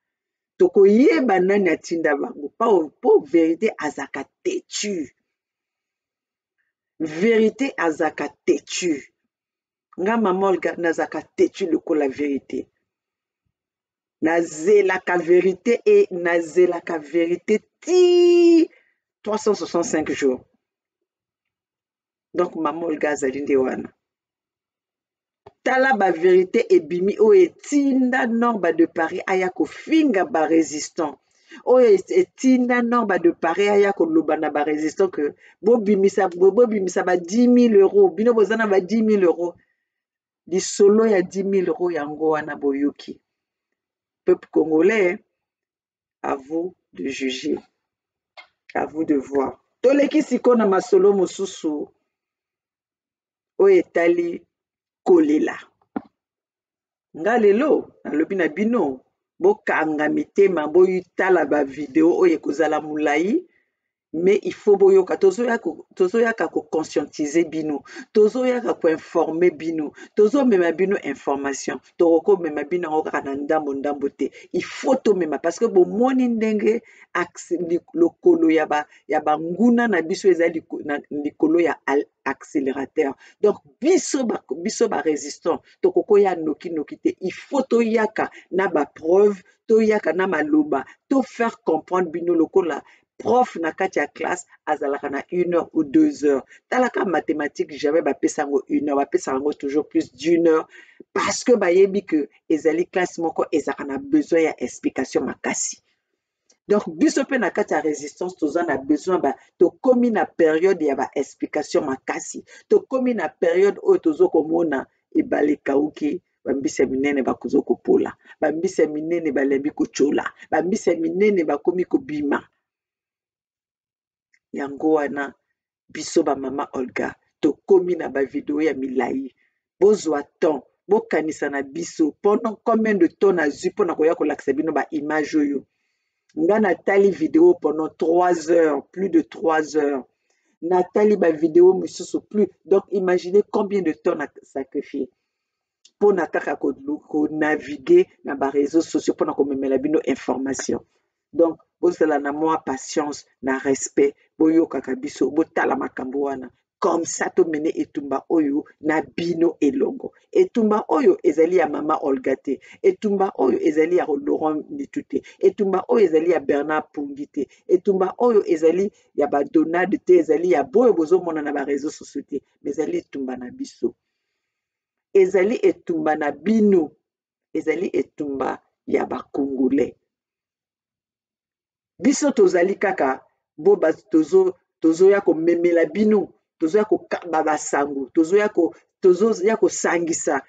Toko yeba nani atinda bango po vérité azaka têtu. Vérité azaka têtu. Nga mamolga nazaka têtu lokola vérité. Nazelaka vérité et nazelaka vérité ti 365 jours. Donc mamolga azalinde wana. Tala ba vérité ebimi o etinda nomba de Paris aya ko finga ba résistant. O etinda nomba de Paris aya ko loba na ba résistant que bo bimisa ba 10 000 euros. Bino bozana ba 10 000 euros. Di solo ya 10 000 euros yango wana boyoki. Peuple congolais, à vous de juger. À vous de voir. Toleki siko na masolo mosusu o etali kolela. Nga lelo nalobi na bino bokanga mitema boyitala ba video oyo ekozala mulai mais il faut boyoka tozoyaka ko conscientiser bino tozoyaka ko informer bino tozomema bino information toko mema bino kaka na ndambo te il faut to mema parce que bomoni ndenge lokolo ya ba nguna na biso ezali likolo ya accélérateur. Donc biso ba résistant tokoko ya noki te il faut to yaka na ba preuve to yaka na maloba to faire comprendre bino lokola prof na kati ya classe azalaka na 1 heure ou 2 heures. Talaka mathématique jamais ba pesango 1 heure, ba pesango toujours plus d'1 heure parce que bayebi que ezali classe moko ezaka na besoin ya explication makasi. Donc biso pe na kati ya résistance toza na besoin to komi na période ya ba explication makasi. To komi na période oyo tozo komona ebale kauki bambisa minene bakuzo kopola. Bambisa minene balembi kochola. Bambisa minene bakomi kobima. Yango wana biso ba mama Olga to komi na ba video ya milai bozwa temps bokanisa na biso pendant combien de temps na zu pona koya kolakisa bino ba image oyo nga natali vidéo pendant 3 heures plus de 3 heures natali ba vidéo misusu plus donc imaginez combien de temps na sacrifié pona kaka ko naviguer na ba réseaux sociaux pona ko memela bino information. Donc bozala na moi patience na respect boyokaka biso botala makambo wana comme ça to mene etumba oyo na bino elongo etumba oyo ezali ya mama Olga te etumba oyo ezali ya Laurent Litute etumba oyo ezali ya Bernard Pungi te etumba oyo ezali ya ba Donald te ezali ya boyo bozomona na ba réseaux sociaux te mais ezali etumba na biso ezali etumba na bino ezali etumba ya ba Congolais. Biso tozali kaka boba tozoya ko memela bino tozoya ko kaba basango tozoya ko sangisa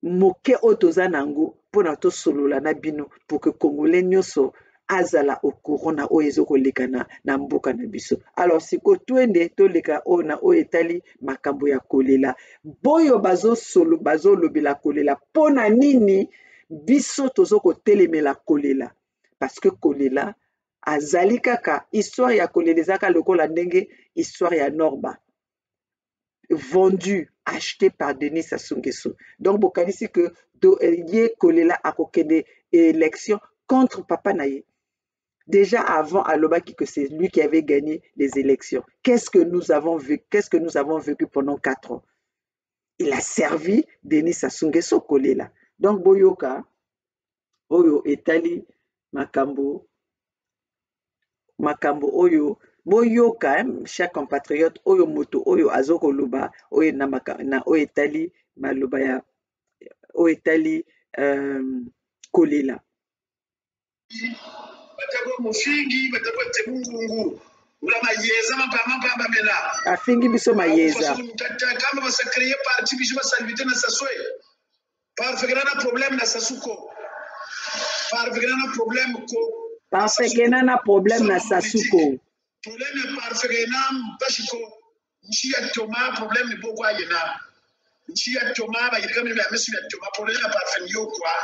moke o toza nango pona to solola na bino pour que Congolais nyonso azala au courant na o ezoko lekana na mboka na biso. Alors siko twende to leka o na o etali makambo ya kolela boyo bazo lobela kolela pona nini biso tozoko telemela kolela. Parce que kolela azali kaka histoire ya kolelezaka lokola ndenge histoire ya Norba vendu acheté par Denis Sassou Nguesso. Donc bokanisi que ye kolela akokende élection contre papa naye. Déjà avant alobaki que c'est lui qui avait gagné les élections. Qu'est-ce que nous avons vécu pendant 4 ans? Il a servi Denis Sassou Nguesso kolela. Donc boyoka oyo etali makambo oyo boyoka chers compatriotes oyo moto oyo azokoloba oyo na oyo etali maloba ya oyo etali kolela batako mofingi batako temungungu ula mayeza mapamba mena afingi biso mayeza kama basa créer parti biso basalvité na Sassou par fait na problème na Sassouko par fait na problème ko parce que na problème na Sassouko problème par fait na bashiko nchi ya toma problème ni boko ayena nchi ya toma ba yikami na mesu ya toma problème par fait yo quoi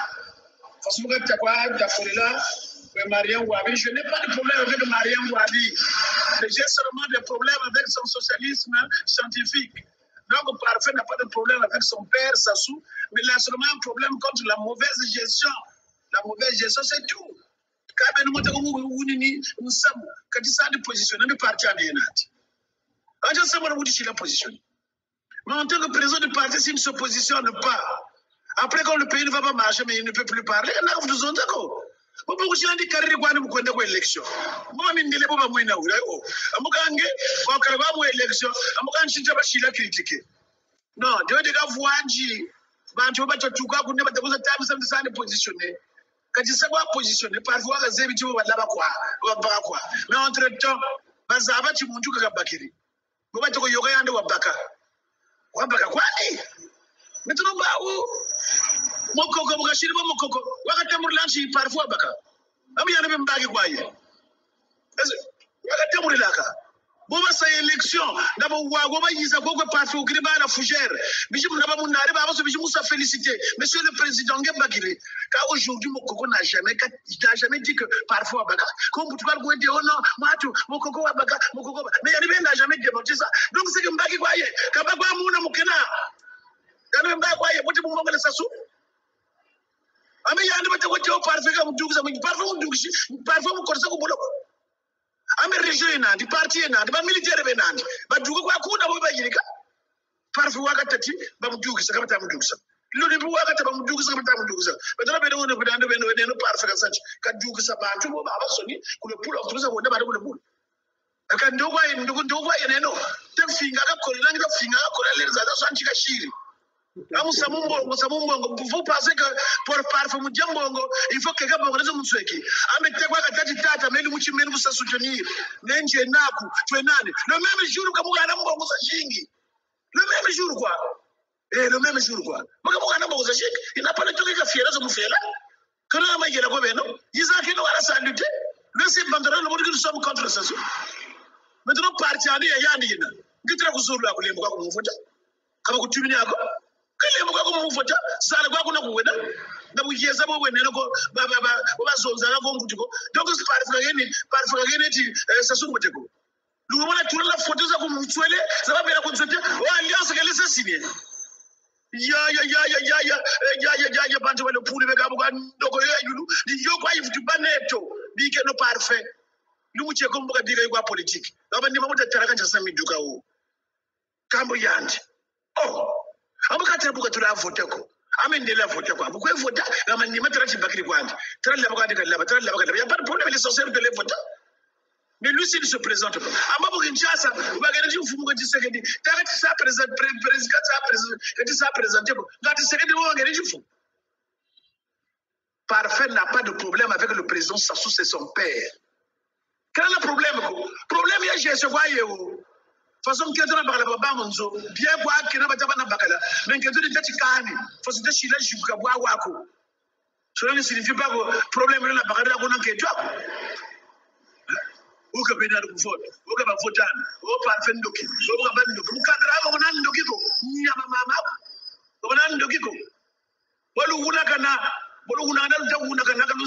parce que tu quoi d'afolela Mariam Wabi, je n'ai pas de problème avec Mariam Wabi. J'ai seulement des problèmes avec son socialisme scientifique. Donc, parfait n'a pas de problème avec son père, Sassou, mais il a seulement un problème contre la mauvaise gestion. La mauvaise gestion, c'est tout. Quand nous nous sommes, quand ils sont positionnés, nous partons à l'Énat. Je sais pas où ils sont positionnés. Mais en tant que président du parti, s'il ne se positionne pas, après quand le pays ne va pas marcher, mais il ne peut plus parler, là, vous nous en d'accord. Bobo kushandi kariri kwani mukwenda ku election mama mindile boba mwina ula o amukange kwa karaba mu election amukanshinja bashila critique no dio de kavuanji bantu batatuka kunne batakuza time something positionné kati saba positionné parfois kazebi tibo balaba kwa mais entre temps bazaba chimunjuka kabakiri boba toko yoga yande wabaka kwani metano bawo mokoko mukashiri bo mokoko wakatemurlanchi parfois baka ami yana be mbagi kwaye wakatemurilaka boba sa élection ndabo wago bayisa gogwe parfois ukiriba na fougère bijim ndaba munari baba so bijim sa féliciter monsieur le président Ngembakiri car aujourd'hui mokoko n'a jamais dit que parfois baka comme tu vas go dire oh non matu mokoko wa baka mokoko mais yana be n'a jamais démontré ça donc c'est que mbagi kwaye kabagwa muna mukena yana mbagi kwaye bote mumongole Sassou ame yandi bate ko tew parfait ka mudugusa mu parfait mudugusi parfait mu korsa ko bolo ame région enandi parti enandi ba militaire be nandi ba dugo ko akuna bo bayirika parfait waka tati ba mudugusa ka bata mudugusa lodi bu waka ta ba mudugusa ka bata mudugusa ba dara be no be dando be no parfait ka sanchi ka dugusa ba tu bo ba soni ku le pull of tuza wonda ba le bul ka ndogo ay ndogo ay neno te finga ka ko nanga ka finga ka ko le za sanchi ka shiri. Vous pensez que pour parfait Mudjambongo, il faut que quelqu'un me regarde mon souhait. Ametekwa katati tata meli muchimeni busa soutenir. Nenje naku twenane. Le même jour que mugana mbongo sa shingi. Le même jour quoi. Le même jour quoi. Mugana mbongo sa shingi. Il n'a pas le temps que fiera zo mufela. Kana na magela ko beno. Isaki no wala saluter. Le c'est bandera le monde que nous sommes contre ça. Maintenant parti ani ya yani yina. Ngitra kuzuru la kulemba kwa kumfuta. Kama kutumini yako. Kale mukako muvota sala kwa kuna kuwena na buyeza bo wenene ko bazonza la ngomutiko donc c'est parfois gene ti Sassou Nguesso lu mona tula la photo za kumutwele za babela ko tsote o alliance kale se signé ya bantu wale puli be gabu kan doko ya yulu di yoko ayi futu baneto bi ke no parfait lu muche ko mboka diga kwa politique aba ni mamuta taraka cha sami duka o kambo yandi oh abukatira buka tula vote ko amendela vote ko abukwe vote ngama ni matara chibakiri kwandi tara laba kwandi kalaba tara laba kalaba ya pas de problème l'essentiel de les voter mais lui s'il se présente pas amabo kinshasa bagenda chifumu ko tisekedi takati sa president kati sa présenté ko ngati sekedi wo ngere chifumu parfait n'a pas de problème avec le président Sassou c'est son père quel est le problème ya je quoi yo façon que tu n'as pas la baba monzo bien quoi que n'a pas na bakala mais que tu dis tati kani façon de chila juka bwa wako cela ne signifie pas que problème la bakala ko nanke tu ou que bena ko vote ou que ba votan ou parfait ndoki ou que ba ndoki mukadra ko nan ndoki ko nyama mama ko nan ndoki ko walu wuna kana bolo una na da una kana kalu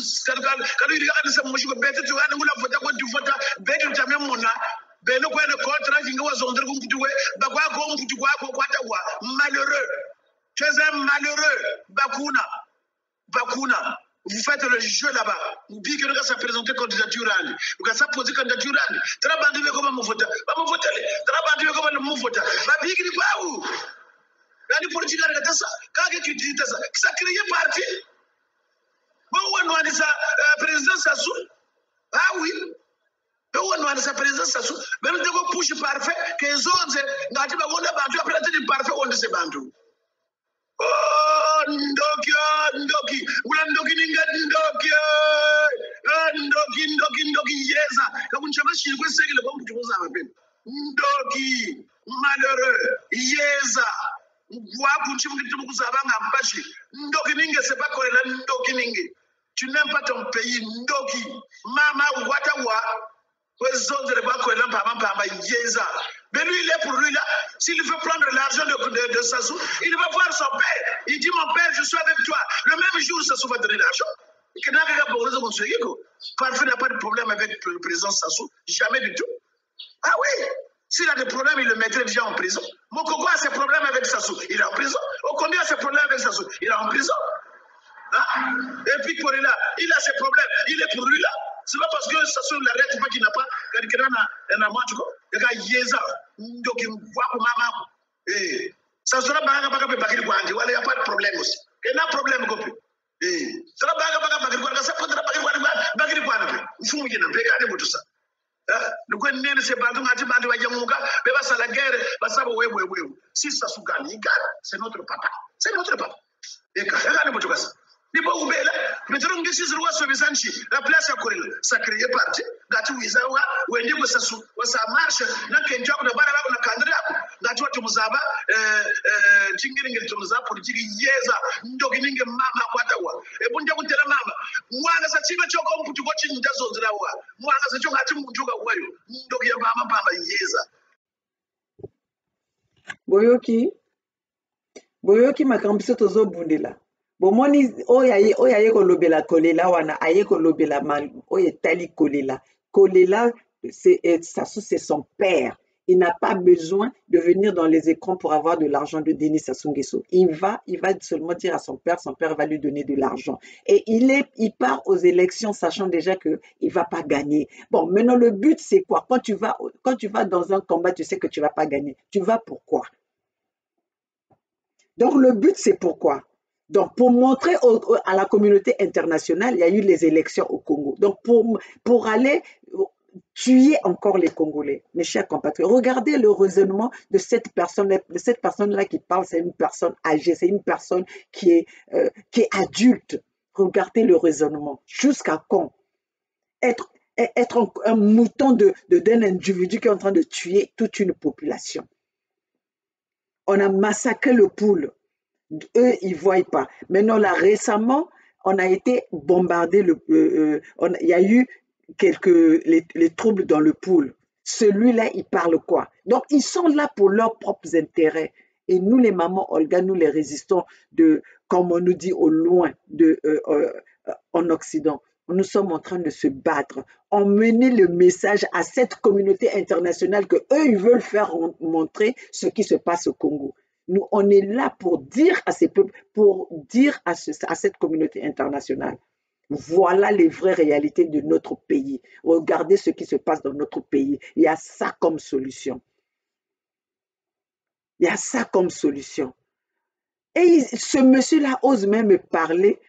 kalu iri kana sa moshi ko bete to ana ngula vota ko vota bete to me mona beno ko na contrat kinga wa zonder ko mputuwe ba kwa ko mputu kwa ko kwata wa malheureux. Tu es un malheureux, Bakuna. Vous faites le jeu là-bas. Vous dites que nous avons présenté candidature. Nous avons posé candidature. Travaillez comme vous votez. Vous votez. Travaillez comme vous votez. Vous dites que vous avez politique à ça. Quand tu dis ça, ça crée parti. Vous avez sa présidence Sassou. Ah oui. Vous avez sa présidence Sassou. Mais nous devons pousser parfait. Que les autres, nous avons après parfait, on se bantu. Oh, ndoki, ula ndoki ninga ndoki, yeza. Kakunchama shiri kwesekele kwa mtu kuza mapema. Ndoki, malheureux, yeza. Wakunchi mkitu kuzaba ngampashi. Ndoki ninge sepa kolela ndoki ninge. Tu n'aimes pas ton pays, ndoki. Mama watawa. Mais lui, il est pour lui là. S'il veut prendre l'argent de Sassou, il va voir son père. Il dit, mon père, je suis avec toi. Le même jour, Sassou va donner l'argent. Parfait n'a pas de problème avec le président Sassou. Jamais du tout. Ah oui. S'il a des problèmes, il le mettrait déjà en prison. Mokoko a ses problèmes avec Sassou. Il est en prison. Okondi a ses problèmes avec Sassou. Il est en prison. Ah. Et puis Korela, il a ses problèmes. Il est pour lui là. C'est pas parce que Sassou l'arrête pas qu'il n'a pas quelqu'un n'a pas il y a yeza donc il voit mama eh ça sera banga banga bakiri kwandi wala y a pas de problème aussi il y a un problème copie eh sera banga bakiri kwandi ça peut bakiri kwandi ufumu jina mbeka ne mutusa le ko nene se bantu ngati bantu wajamuka be basala guerre basabo wewe si Sassou gagne il gagne c'est notre papa et quand ne mutuka ni bo ubela metero ngisi zirwa so bisanchi la place ya Korela ça crée parti ngati wizawa wende ko Sassou wasa marche na kenja ko bara bako na kandira ngati watu muzaba chingiri ngiri tumuza politiki yeza ndoki ninge mama kwatawa ebunja kutera mama mwanga sa chiba choko mputu ko chinja zonzira wa mwanga sa chonga chimunjuka wayo ndoki ya mama pamba yeza boyoki makambiso tozo bundela bomoni oyaye ko lobela Kolela wana aye ko lobela mal oye tali Kolela Sassou c'est son père. Il n'a pas besoin de venir dans les écrans pour avoir de l'argent de Denis Sassou Nguesso. Il va seulement dire à son père va lui donner de l'argent. Et il part aux élections sachant déjà que il va pas gagner. Bon, maintenant le but c'est quoi? Quand tu vas dans un combat, tu sais que tu vas pas gagner. Tu vas pourquoi? Donc le but c'est pourquoi? Donc, pour montrer à la communauté internationale, il y a eu les élections au Congo. Donc, pour aller tuer encore les Congolais, mes chers compatriotes, regardez le raisonnement de cette personne-là qui parle, c'est une personne âgée, c'est une personne qui est adulte. Regardez le raisonnement. Jusqu'à quand? Être un mouton d'un individu qui est en train de tuer toute une population. On a massacré le poule. Eux, ils ne voient pas. Maintenant, là, récemment, on a été bombardé. Il y a eu les troubles dans le pool. Celui-là, il parle quoi? Donc, ils sont là pour leurs propres intérêts. Et nous, les mamans Olga, nous les résistons comme on nous dit au loin, en Occident. Nous sommes en train de se battre, emmener le message à cette communauté internationale que eux, ils veulent faire montrer ce qui se passe au Congo. Nous, on est là pour dire à ces peuples, pour dire à cette communauté internationale, voilà les vraies réalités de notre pays. Regardez ce qui se passe dans notre pays. Il y a ça comme solution. Il y a ça comme solution. Et ce monsieur-là ose même parler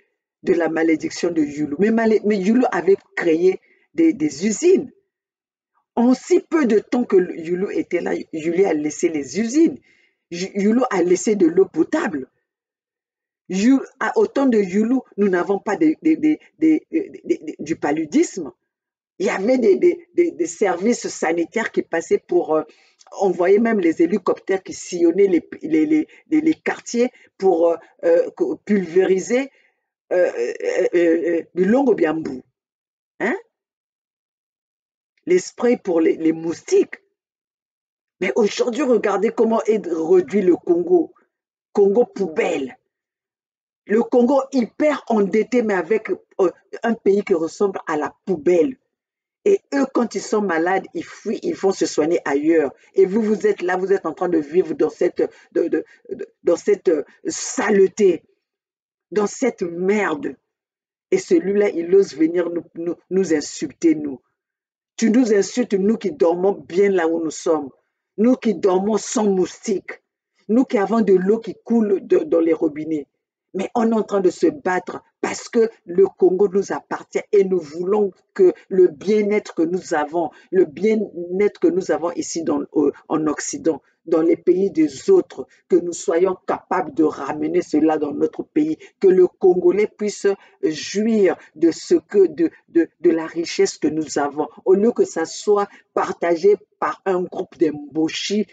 de la malédiction de Youlou. Mais Youlou avait créé des usines. En si peu de temps que Youlou était là, Youlou a laissé les usines. Youlou a laissé de l'eau potable. Au temps de Youlou, nous n'avons pas du paludisme. Il y avait des services sanitaires qui passaient pour... on voyait même les hélicoptères qui sillonnaient les quartiers pour pulvériser Bilongo Biambou. Hein? Les sprays pour les moustiques. Mais aujourd'hui, regardez comment est réduit le Congo. Congo poubelle. Le Congo hyper endetté, mais avec un pays qui ressemble à la poubelle. Et eux, quand ils sont malades, ils fuient, ils vont se soigner ailleurs. Et vous, vous êtes là, vous êtes en train de vivre dans cette, dans cette saleté, dans cette merde. Et celui-là, il ose venir nous insulter, nous. Tu nous insultes, nous qui dormons bien là où nous sommes. Nous qui dormons sans moustiques. Nous qui avons de l'eau qui coule dans les robinets. Mais on est en train de se battre parce que le Congo nous appartient et nous voulons que le bien-être que nous avons, le bien-être que nous avons ici en Occident, dans les pays des autres, que nous soyons capables de ramener cela dans notre pays, que le Congolais puisse jouir de de la richesse que nous avons, au lieu que ça soit partagé par un groupe d'embauchis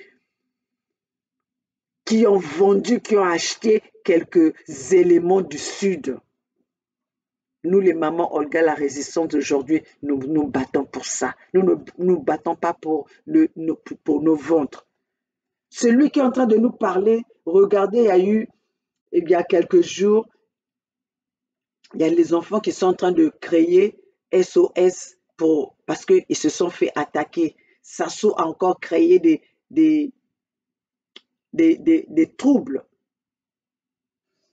qui ont vendu, qui ont acheté quelques éléments du Sud. Nous, les mamans Olga, la résistance d'aujourd'hui, nous nous battons pour ça. Nous ne nous battons pas pour nos ventres. Celui qui est en train de nous parler, regardez, il y a quelques jours, il y a les enfants qui sont en train de créer SOS parce qu'ils se sont fait attaquer. Sassou a encore créé des troubles.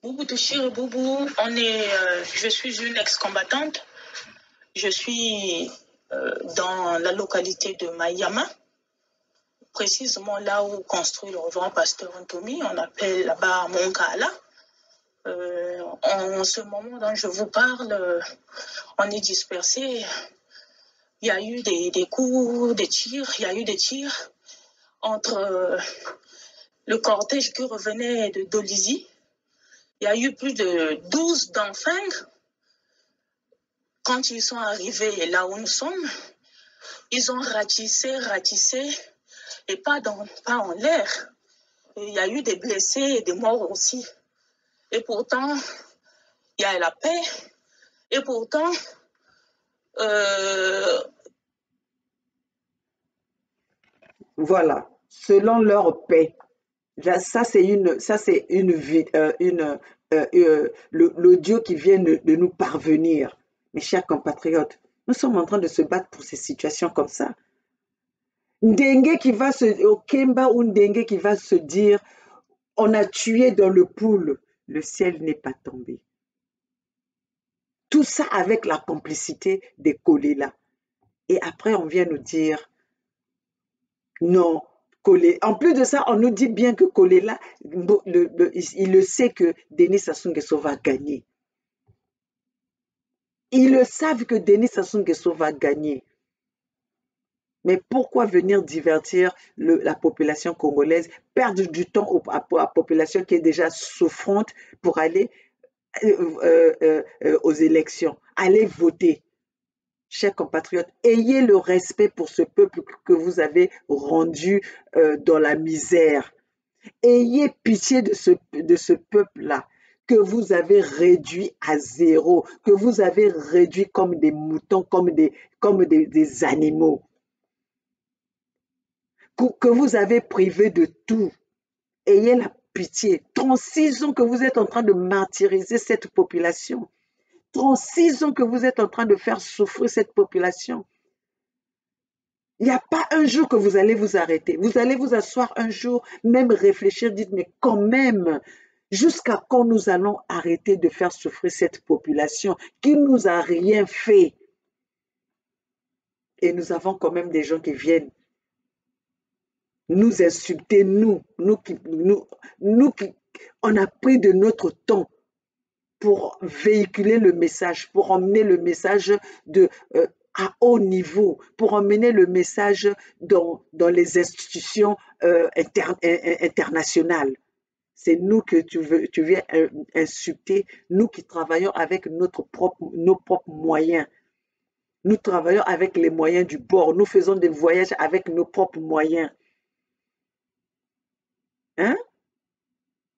Boubou Touchir, Boubou, je suis une ex-combattante. Je suis dans la localité de Mayama, précisément là où construit le reverend pasteur Ntomi. On appelle là-bas Monkala. En ce moment dont je vous parle, on est dispersé. Il y a eu des coups, des tirs. Il y a eu des tirs entre le cortège qui revenait de Dolisie. Il y a eu plus de 12 d'enfants. Quand ils sont arrivés là où nous sommes, ils ont ratissé, et pas en l'air. Il y a eu des blessés et des morts aussi. Et pourtant, il y a la paix. Et pourtant, voilà, selon leur paix. Ça, c'est l'audio qui vient de nous parvenir. Mes chers compatriotes, nous sommes en train de se battre pour ces situations comme ça. Ndengue au Kemba ou Ndengue qui va se dire, on a tué dans le pool, le ciel n'est pas tombé. Tout ça avec la complicité des Kolela. Et après, on vient nous dire, non, en plus de ça, on nous dit bien que Kolela, il le sait que Denis Sassou Nguesso va gagner. Ils le savent que Denis Sassou Nguesso va gagner. Mais pourquoi venir divertir la population congolaise, perdre du temps à la population qui est déjà souffrante pour aller aux élections, aller voter? Chers compatriotes, ayez le respect pour ce peuple que vous avez rendu dans la misère. Ayez pitié de ce peuple-là que vous avez réduit à zéro, que vous avez réduit comme des moutons, comme des animaux, que vous avez privé de tout. Ayez la pitié. 36 ans que vous êtes en train de martyriser cette population. 36 ans que vous êtes en train de faire souffrir cette population. Il n'y a pas un jour que vous allez vous arrêter. Vous allez vous asseoir un jour, même réfléchir, dites, mais quand même, jusqu'à quand nous allons arrêter de faire souffrir cette population qui ne nous a rien fait? Et nous avons quand même des gens qui viennent nous insulter, nous qui on a pris de notre temps pour véhiculer le message, pour emmener le message à haut niveau, pour emmener le message dans les institutions internationales. C'est nous que tu viens insulter, nous qui travaillons avec nos propres moyens. Nous travaillons avec les moyens du bord, nous faisons des voyages avec nos propres moyens. Hein?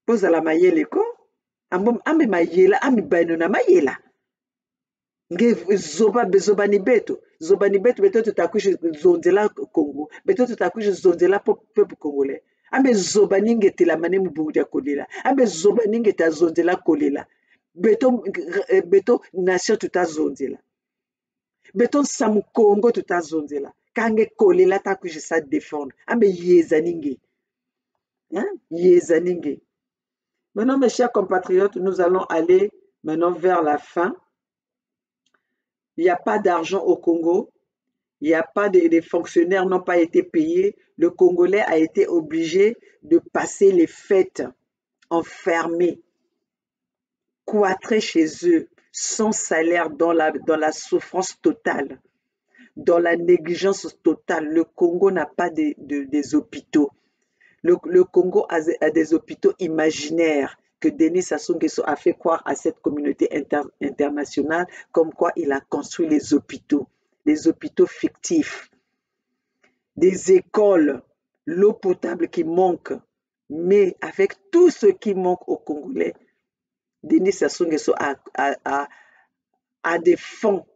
Pose à la mayele ko? Ame mayela, ame baino na mayela. Nge zobani beto beto tutakushi zonzela Congo, beto tutakushi zonzela peuple congolais. Ame zobani ngete la mane mbuja kolela, ame zobani ngete zonzela kolela. beto nation tutazonzela beto samu Congo tutazonzela kange kolela takuji sa défendre ambe yezaninge hein yezaninge. Maintenant mes chers compatriotes, nous allons aller maintenant vers la fin. Il n'y a pas d'argent au Congo. Il n'y a pas les fonctionnaires n'ont pas été payés. Le Congolais a été obligé de passer les fêtes enfermés, cloîtrés chez eux, sans salaire, dans la souffrance totale, dans la négligence totale. Le Congo n'a pas des hôpitaux. Le Congo a des hôpitaux imaginaires que Denis Sassou Nguesso a fait croire à cette communauté internationale, comme quoi il a construit les hôpitaux fictifs, des écoles, l'eau potable qui manque. Mais avec tout ce qui manque aux Congolais, Denis Sassou Nguesso a des fonds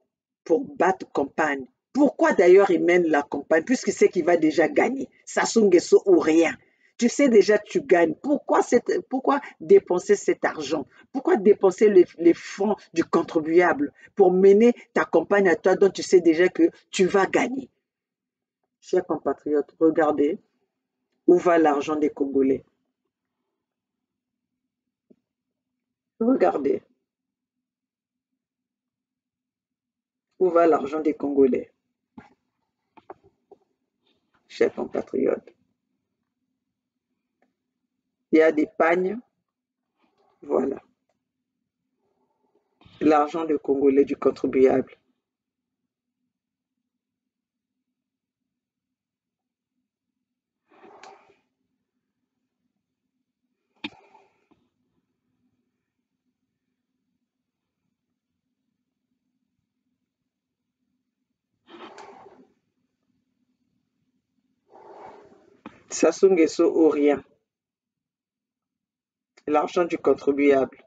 pour battre campagne. Pourquoi d'ailleurs il mène la campagne? Puisqu'il sait qu'il va déjà gagner. Sassou Nguesso ou rien. Tu sais déjà tu gagnes. Pourquoi dépenser cet argent? Pourquoi dépenser les fonds du contribuable pour mener ta campagne à toi dont tu sais déjà que tu vas gagner? Chers compatriotes, regardez où va l'argent des Congolais. Regardez. Où va l'argent des Congolais? Chers compatriotes. Il y a des pagnes. Voilà. L'argent des Congolais, du contribuable. Sassou Nguesso ou rien. L'argent du contribuable.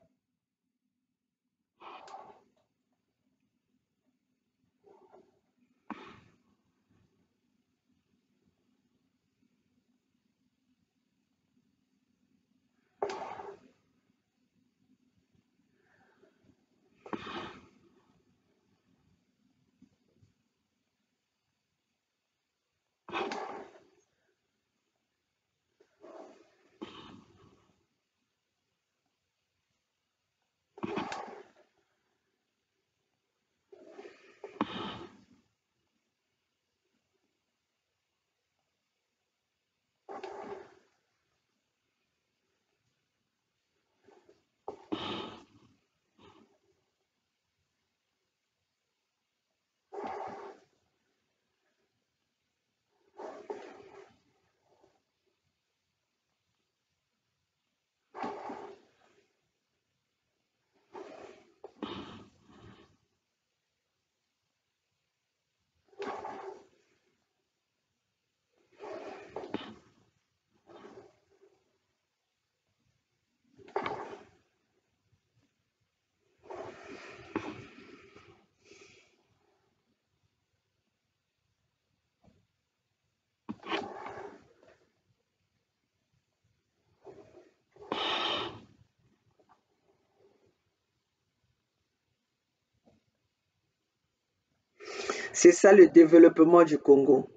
C'est ça le développement du Congo.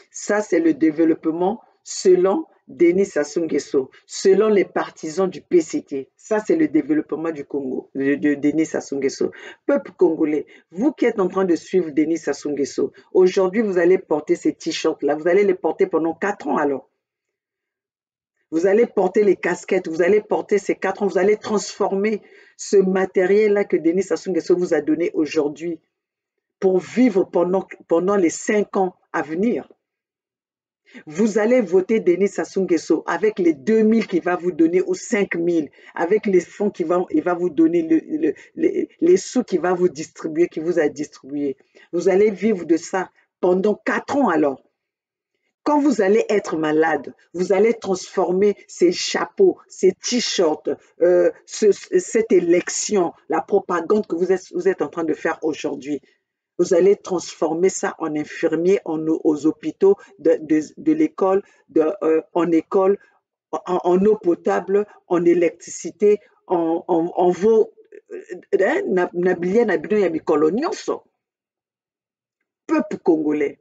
Ça, c'est le développement selon Denis Sassou Nguesso, selon les partisans du PCT. Ça, c'est le développement du Congo, de Denis Sassou Nguesso. Peuple congolais, vous qui êtes en train de suivre Denis Sassou Nguesso, aujourd'hui, vous allez porter ces t-shirts-là. Vous allez les porter pendant 4 ans alors. Vous allez porter les casquettes, vous allez porter ces 4 ans, vous allez transformer ce matériel-là que Denis Sassou Nguesso vous a donné aujourd'hui pour vivre pendant les 5 ans à venir. Vous allez voter Denis Sassou Nguesso avec les 2000 qu'il va vous donner ou 5000, avec les fonds qu'il va vous donner, les sous qu'il va vous distribuer, qu'il vous a distribué. Vous allez vivre de ça pendant 4 ans alors. Quand vous allez être malade, vous allez transformer ces chapeaux, ces t-shirts, cette élection, la propagande que vous êtes en train de faire aujourd'hui. Vous allez transformer ça en infirmier, aux hôpitaux, de l'école, en école, en eau potable, en électricité, en vaut na bilia na bino ya mikolo nyonso. Peuple congolais,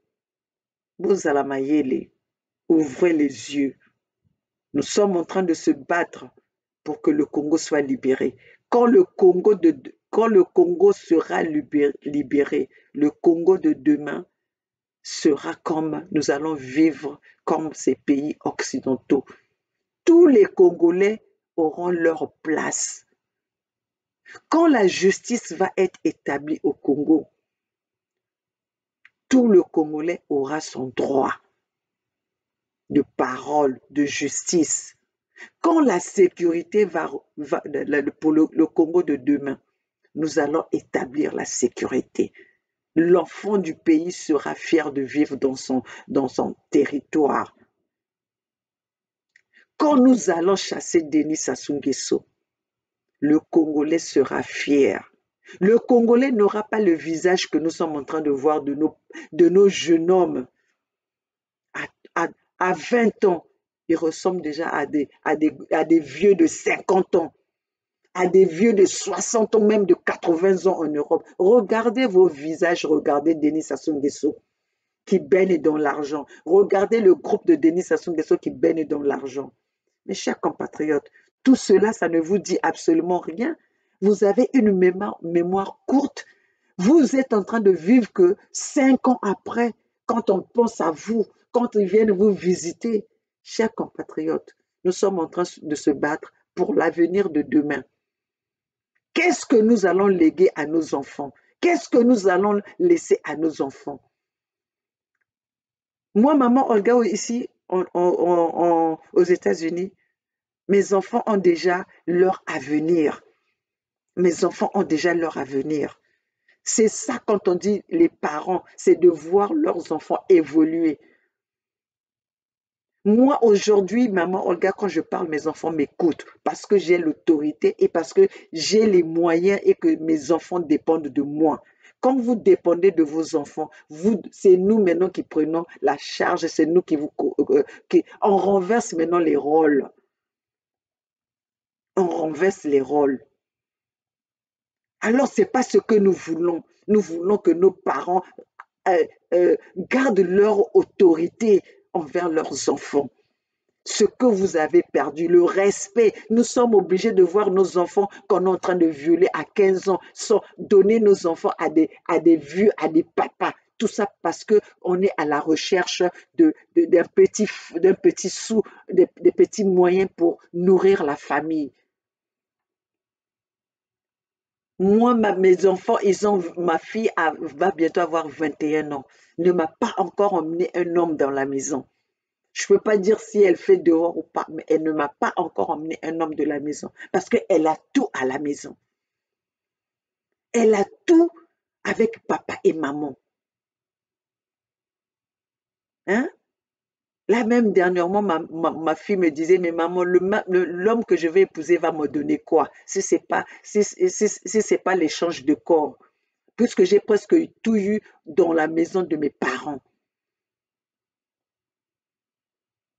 bozala mayele, ouvrez les yeux. Nous sommes en train de se battre pour que le Congo soit libéré. Quand le Congo sera libéré, le Congo de demain sera comme nous allons vivre comme ces pays occidentaux. Tous les Congolais auront leur place. Quand la justice va être établie au Congo, tout le Congolais aura son droit de parole, de justice. Quand la sécurité va pour le Congo de demain, nous allons établir la sécurité. L'enfant du pays sera fier de vivre dans son territoire. Quand nous allons chasser Denis Sassou Nguesso, le Congolais sera fier. Le Congolais n'aura pas le visage que nous sommes en train de voir de nos jeunes hommes. À 20 ans, ils ressemblent déjà à des vieux de 50 ans, à des vieux de 60 ans, même de 80 ans en Europe. Regardez vos visages, regardez Denis Sassou Nguesso qui baigne dans l'argent. Regardez le groupe de Denis Sassou Nguesso qui baigne dans l'argent. Mes chers compatriotes, tout cela, ça ne vous dit absolument rien. Vous avez une mémoire courte. Vous êtes en train de vivre que 5 ans après, quand on pense à vous, quand ils viennent vous visiter. Chers compatriotes, nous sommes en train de se battre pour l'avenir de demain. Qu'est-ce que nous allons léguer à nos enfants? Qu'est-ce que nous allons laisser à nos enfants? Moi, maman Olga, ici, aux États-Unis, mes enfants ont déjà leur avenir. Mes enfants ont déjà leur avenir. C'est ça quand on dit les parents, c'est de voir leurs enfants évoluer. Moi, aujourd'hui, maman Olga, quand je parle, mes enfants m'écoutent parce que j'ai l'autorité et parce que j'ai les moyens et que mes enfants dépendent de moi. Quand vous dépendez de vos enfants, c'est nous maintenant qui prenons la charge, c'est nous on renverse maintenant les rôles. On renverse les rôles. Alors, ce n'est pas ce que nous voulons. Nous voulons que nos parents gardent leur autorité envers leurs enfants. Ce que vous avez perdu, le respect. Nous sommes obligés de voir nos enfants qu'on est en train de violer à 15 ans, sans donner nos enfants à des vieux, à des papas. Tout ça parce qu'on est à la recherche d'un petit sou, des petits moyens pour nourrir la famille. Moi, mes enfants, ma fille va bientôt avoir 21 ans. Ne m'a pas encore emmené un homme dans la maison. Je ne peux pas dire si elle fait dehors ou pas, mais elle ne m'a pas encore emmené un homme de la maison parce qu'elle a tout à la maison. Elle a tout avec papa et maman. Hein? Là même dernièrement, ma fille me disait, mais maman, l'homme que je vais épouser va me donner quoi si ce n'est pas l'échange de corps? Puisque j'ai presque tout eu dans la maison de mes parents.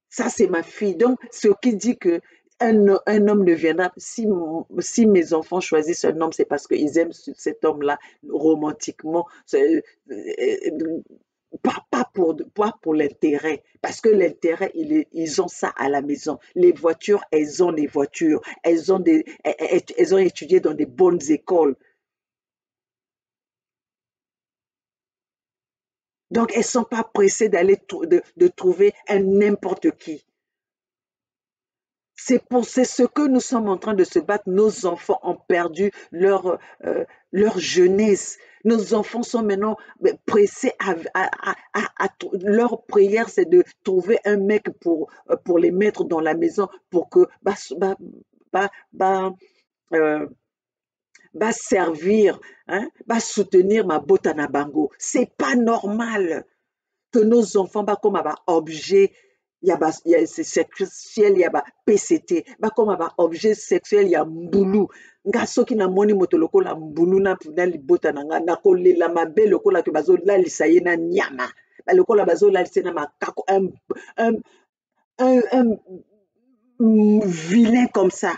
Ça, c'est ma fille. Donc, ce qui dit que un homme ne viendra, si mes enfants choisissent un homme, c'est parce qu'ils aiment cet homme-là romantiquement, pas pour l'intérêt, parce que l'intérêt, ils ont ça à la maison. Les voitures, elles ont des voitures, elles ont étudié dans des bonnes écoles. Donc, elles ne sont pas pressées de trouver un n'importe qui. C'est ce que nous sommes en train de se battre. Nos enfants ont perdu leur jeunesse. Nos enfants sont maintenant pressés leur prière, c'est de trouver un mec pour les mettre dans la maison pour que servir, hein, soutenir ma botana bango. C'est pas normal que nos enfants comme objet. Il y a sexuel, il y a PCT, comme objet sexuel, il y a mboulou. Nga soki na moni moto lokola mbulu na libota na nga na kolela mabe lokola ke bazo la lisaye na nyama. Ba lokola bazo la lisaye na makako un vilain comme ça.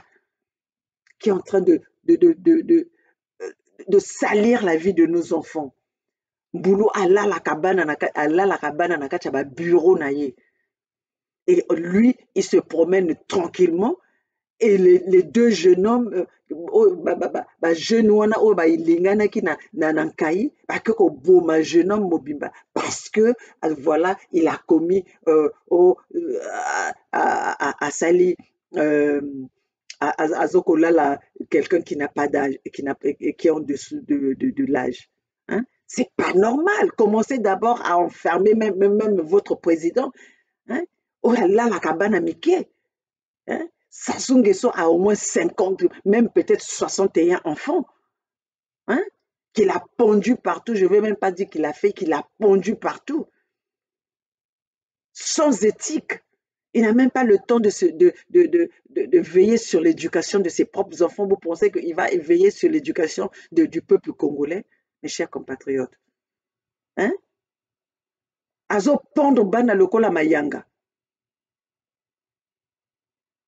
qui est en train de salir la vie de nos enfants. Boulot ala la cabane na kati ya bureau na ye. Et lui, il se promène tranquillement. Et les deux jeunes hommes, jeune wana o ba ilingana ki na nkai, ba ko boma jeune homme mobimba parce que voilà, il a commis à sali azokolala quelqu'un qui n'a pas d'âge, qui est en dessous de l'âge. Hein? C'est pas normal. Commencez d'abord à enfermer même votre président. Hein? Oh là là, la cabane à Mickey. Hein? Sassou Nguesso a au moins 50, même peut-être 61 enfants. Hein? Qu'il a pondu partout. Je ne veux même pas dire qu'il a fait, qu'il a pondu partout. Sans éthique. Il n'a même pas le temps de veiller sur l'éducation de ses propres enfants. Vous pensez qu'il va veiller sur l'éducation du peuple congolais, mes chers compatriotes? Hein? Azo pondre bana lokola mayanga.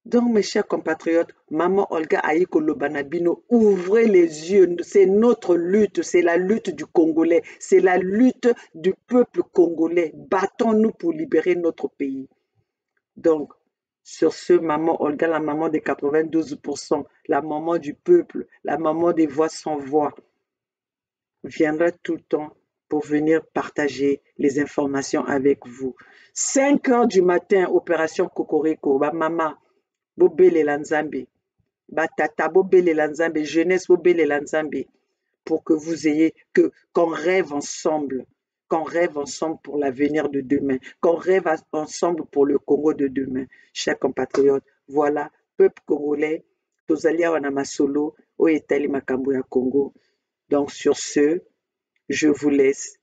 Donc, mes chers compatriotes, Maman Olga Aïko Lobanabino, ouvrez les yeux. C'est notre lutte, c'est la lutte du Congolais, c'est la lutte du peuple congolais. Battons-nous pour libérer notre pays. Donc, sur ce, Maman Olga, la maman des 92%, la maman du peuple, la maman des voix sans voix, viendra tout le temps pour venir partager les informations avec vous. 5 heures du matin, opération Cocorico, maman. Bobele Lanzambe, batata bobele Lanzambe, jeunesse bobele Lanzambe, pour que vous ayez, qu'on rêve ensemble pour l'avenir de demain, qu'on rêve ensemble pour le Congo de demain. Chers compatriotes, voilà, peuple congolais, tozalia wana masolo, o etali makambo ya Congo. Donc sur ce, je vous laisse.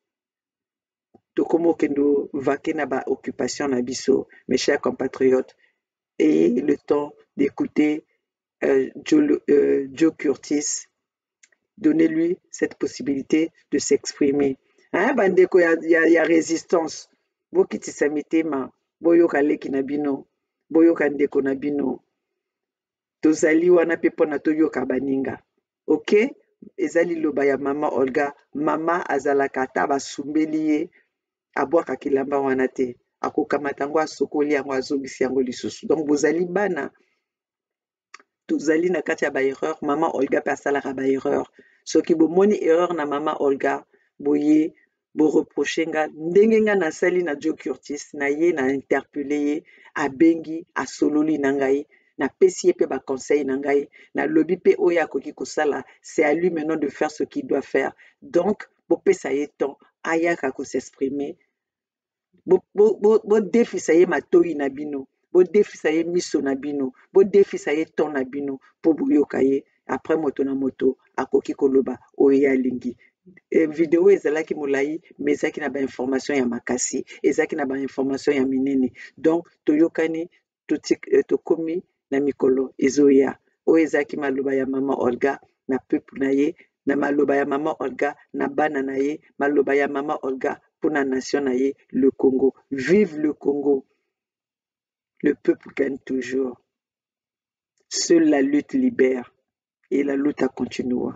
Tokomo kendo vake na ba occupation na biso, mes chers compatriotes. Et le temps d'écouter Joe Curtis. Donnez-lui cette possibilité de s'exprimer. Hein, bandeko ya résistance. Bokitisa mitema, boyoka leki na bino, boyoka ndeko na bino. Tozali wana pe pona toyoka baninga. OK? Ezali loba ya Mama Olga, mama azalaka ata basumbeli ye, abwaka kilamba wana te. Akokamata yango asokoli yango azongisi yango lisusu. Donc bozali bana, tozali na kati ya ba erreur, Mama Olga pe asalaka ba erreur. Soki bomoni erreur na Mama Olga, boye bo reprocher nga ndenge nga nasali na Joe Curtis, na ye na interpeller ye, abengi asololi na ngai, na pesi ye pe ba conseil na ngai, na lobi pe oyo akoki kosala, c'est à lui maintenant de faire ce qu'il doit faire. Donc bopesa ye temps ayaka ko s'exprimer. Bo defisa ye matoi na bino, bo defisa ye miso na bino, bo defisa ye ton na bino, po boyoka ye. Après moto na moto akoki koloba oye alingi. Vidéo ezalaki molai, mais ezalaki na ba information ya makasi, ezalaki na ba information ya minene. Donc toyokani tokomi na mikolo ezoya. Oyo ezalaki maloba ya Mama Olga na peuple na ye, na maloba ya Mama Olga na bana na ye, maloba ya Mama Olga pour la nation naïe, le Congo. Vive le Congo. Le peuple gagne toujours. Seule la lutte libère et la lutte a continué.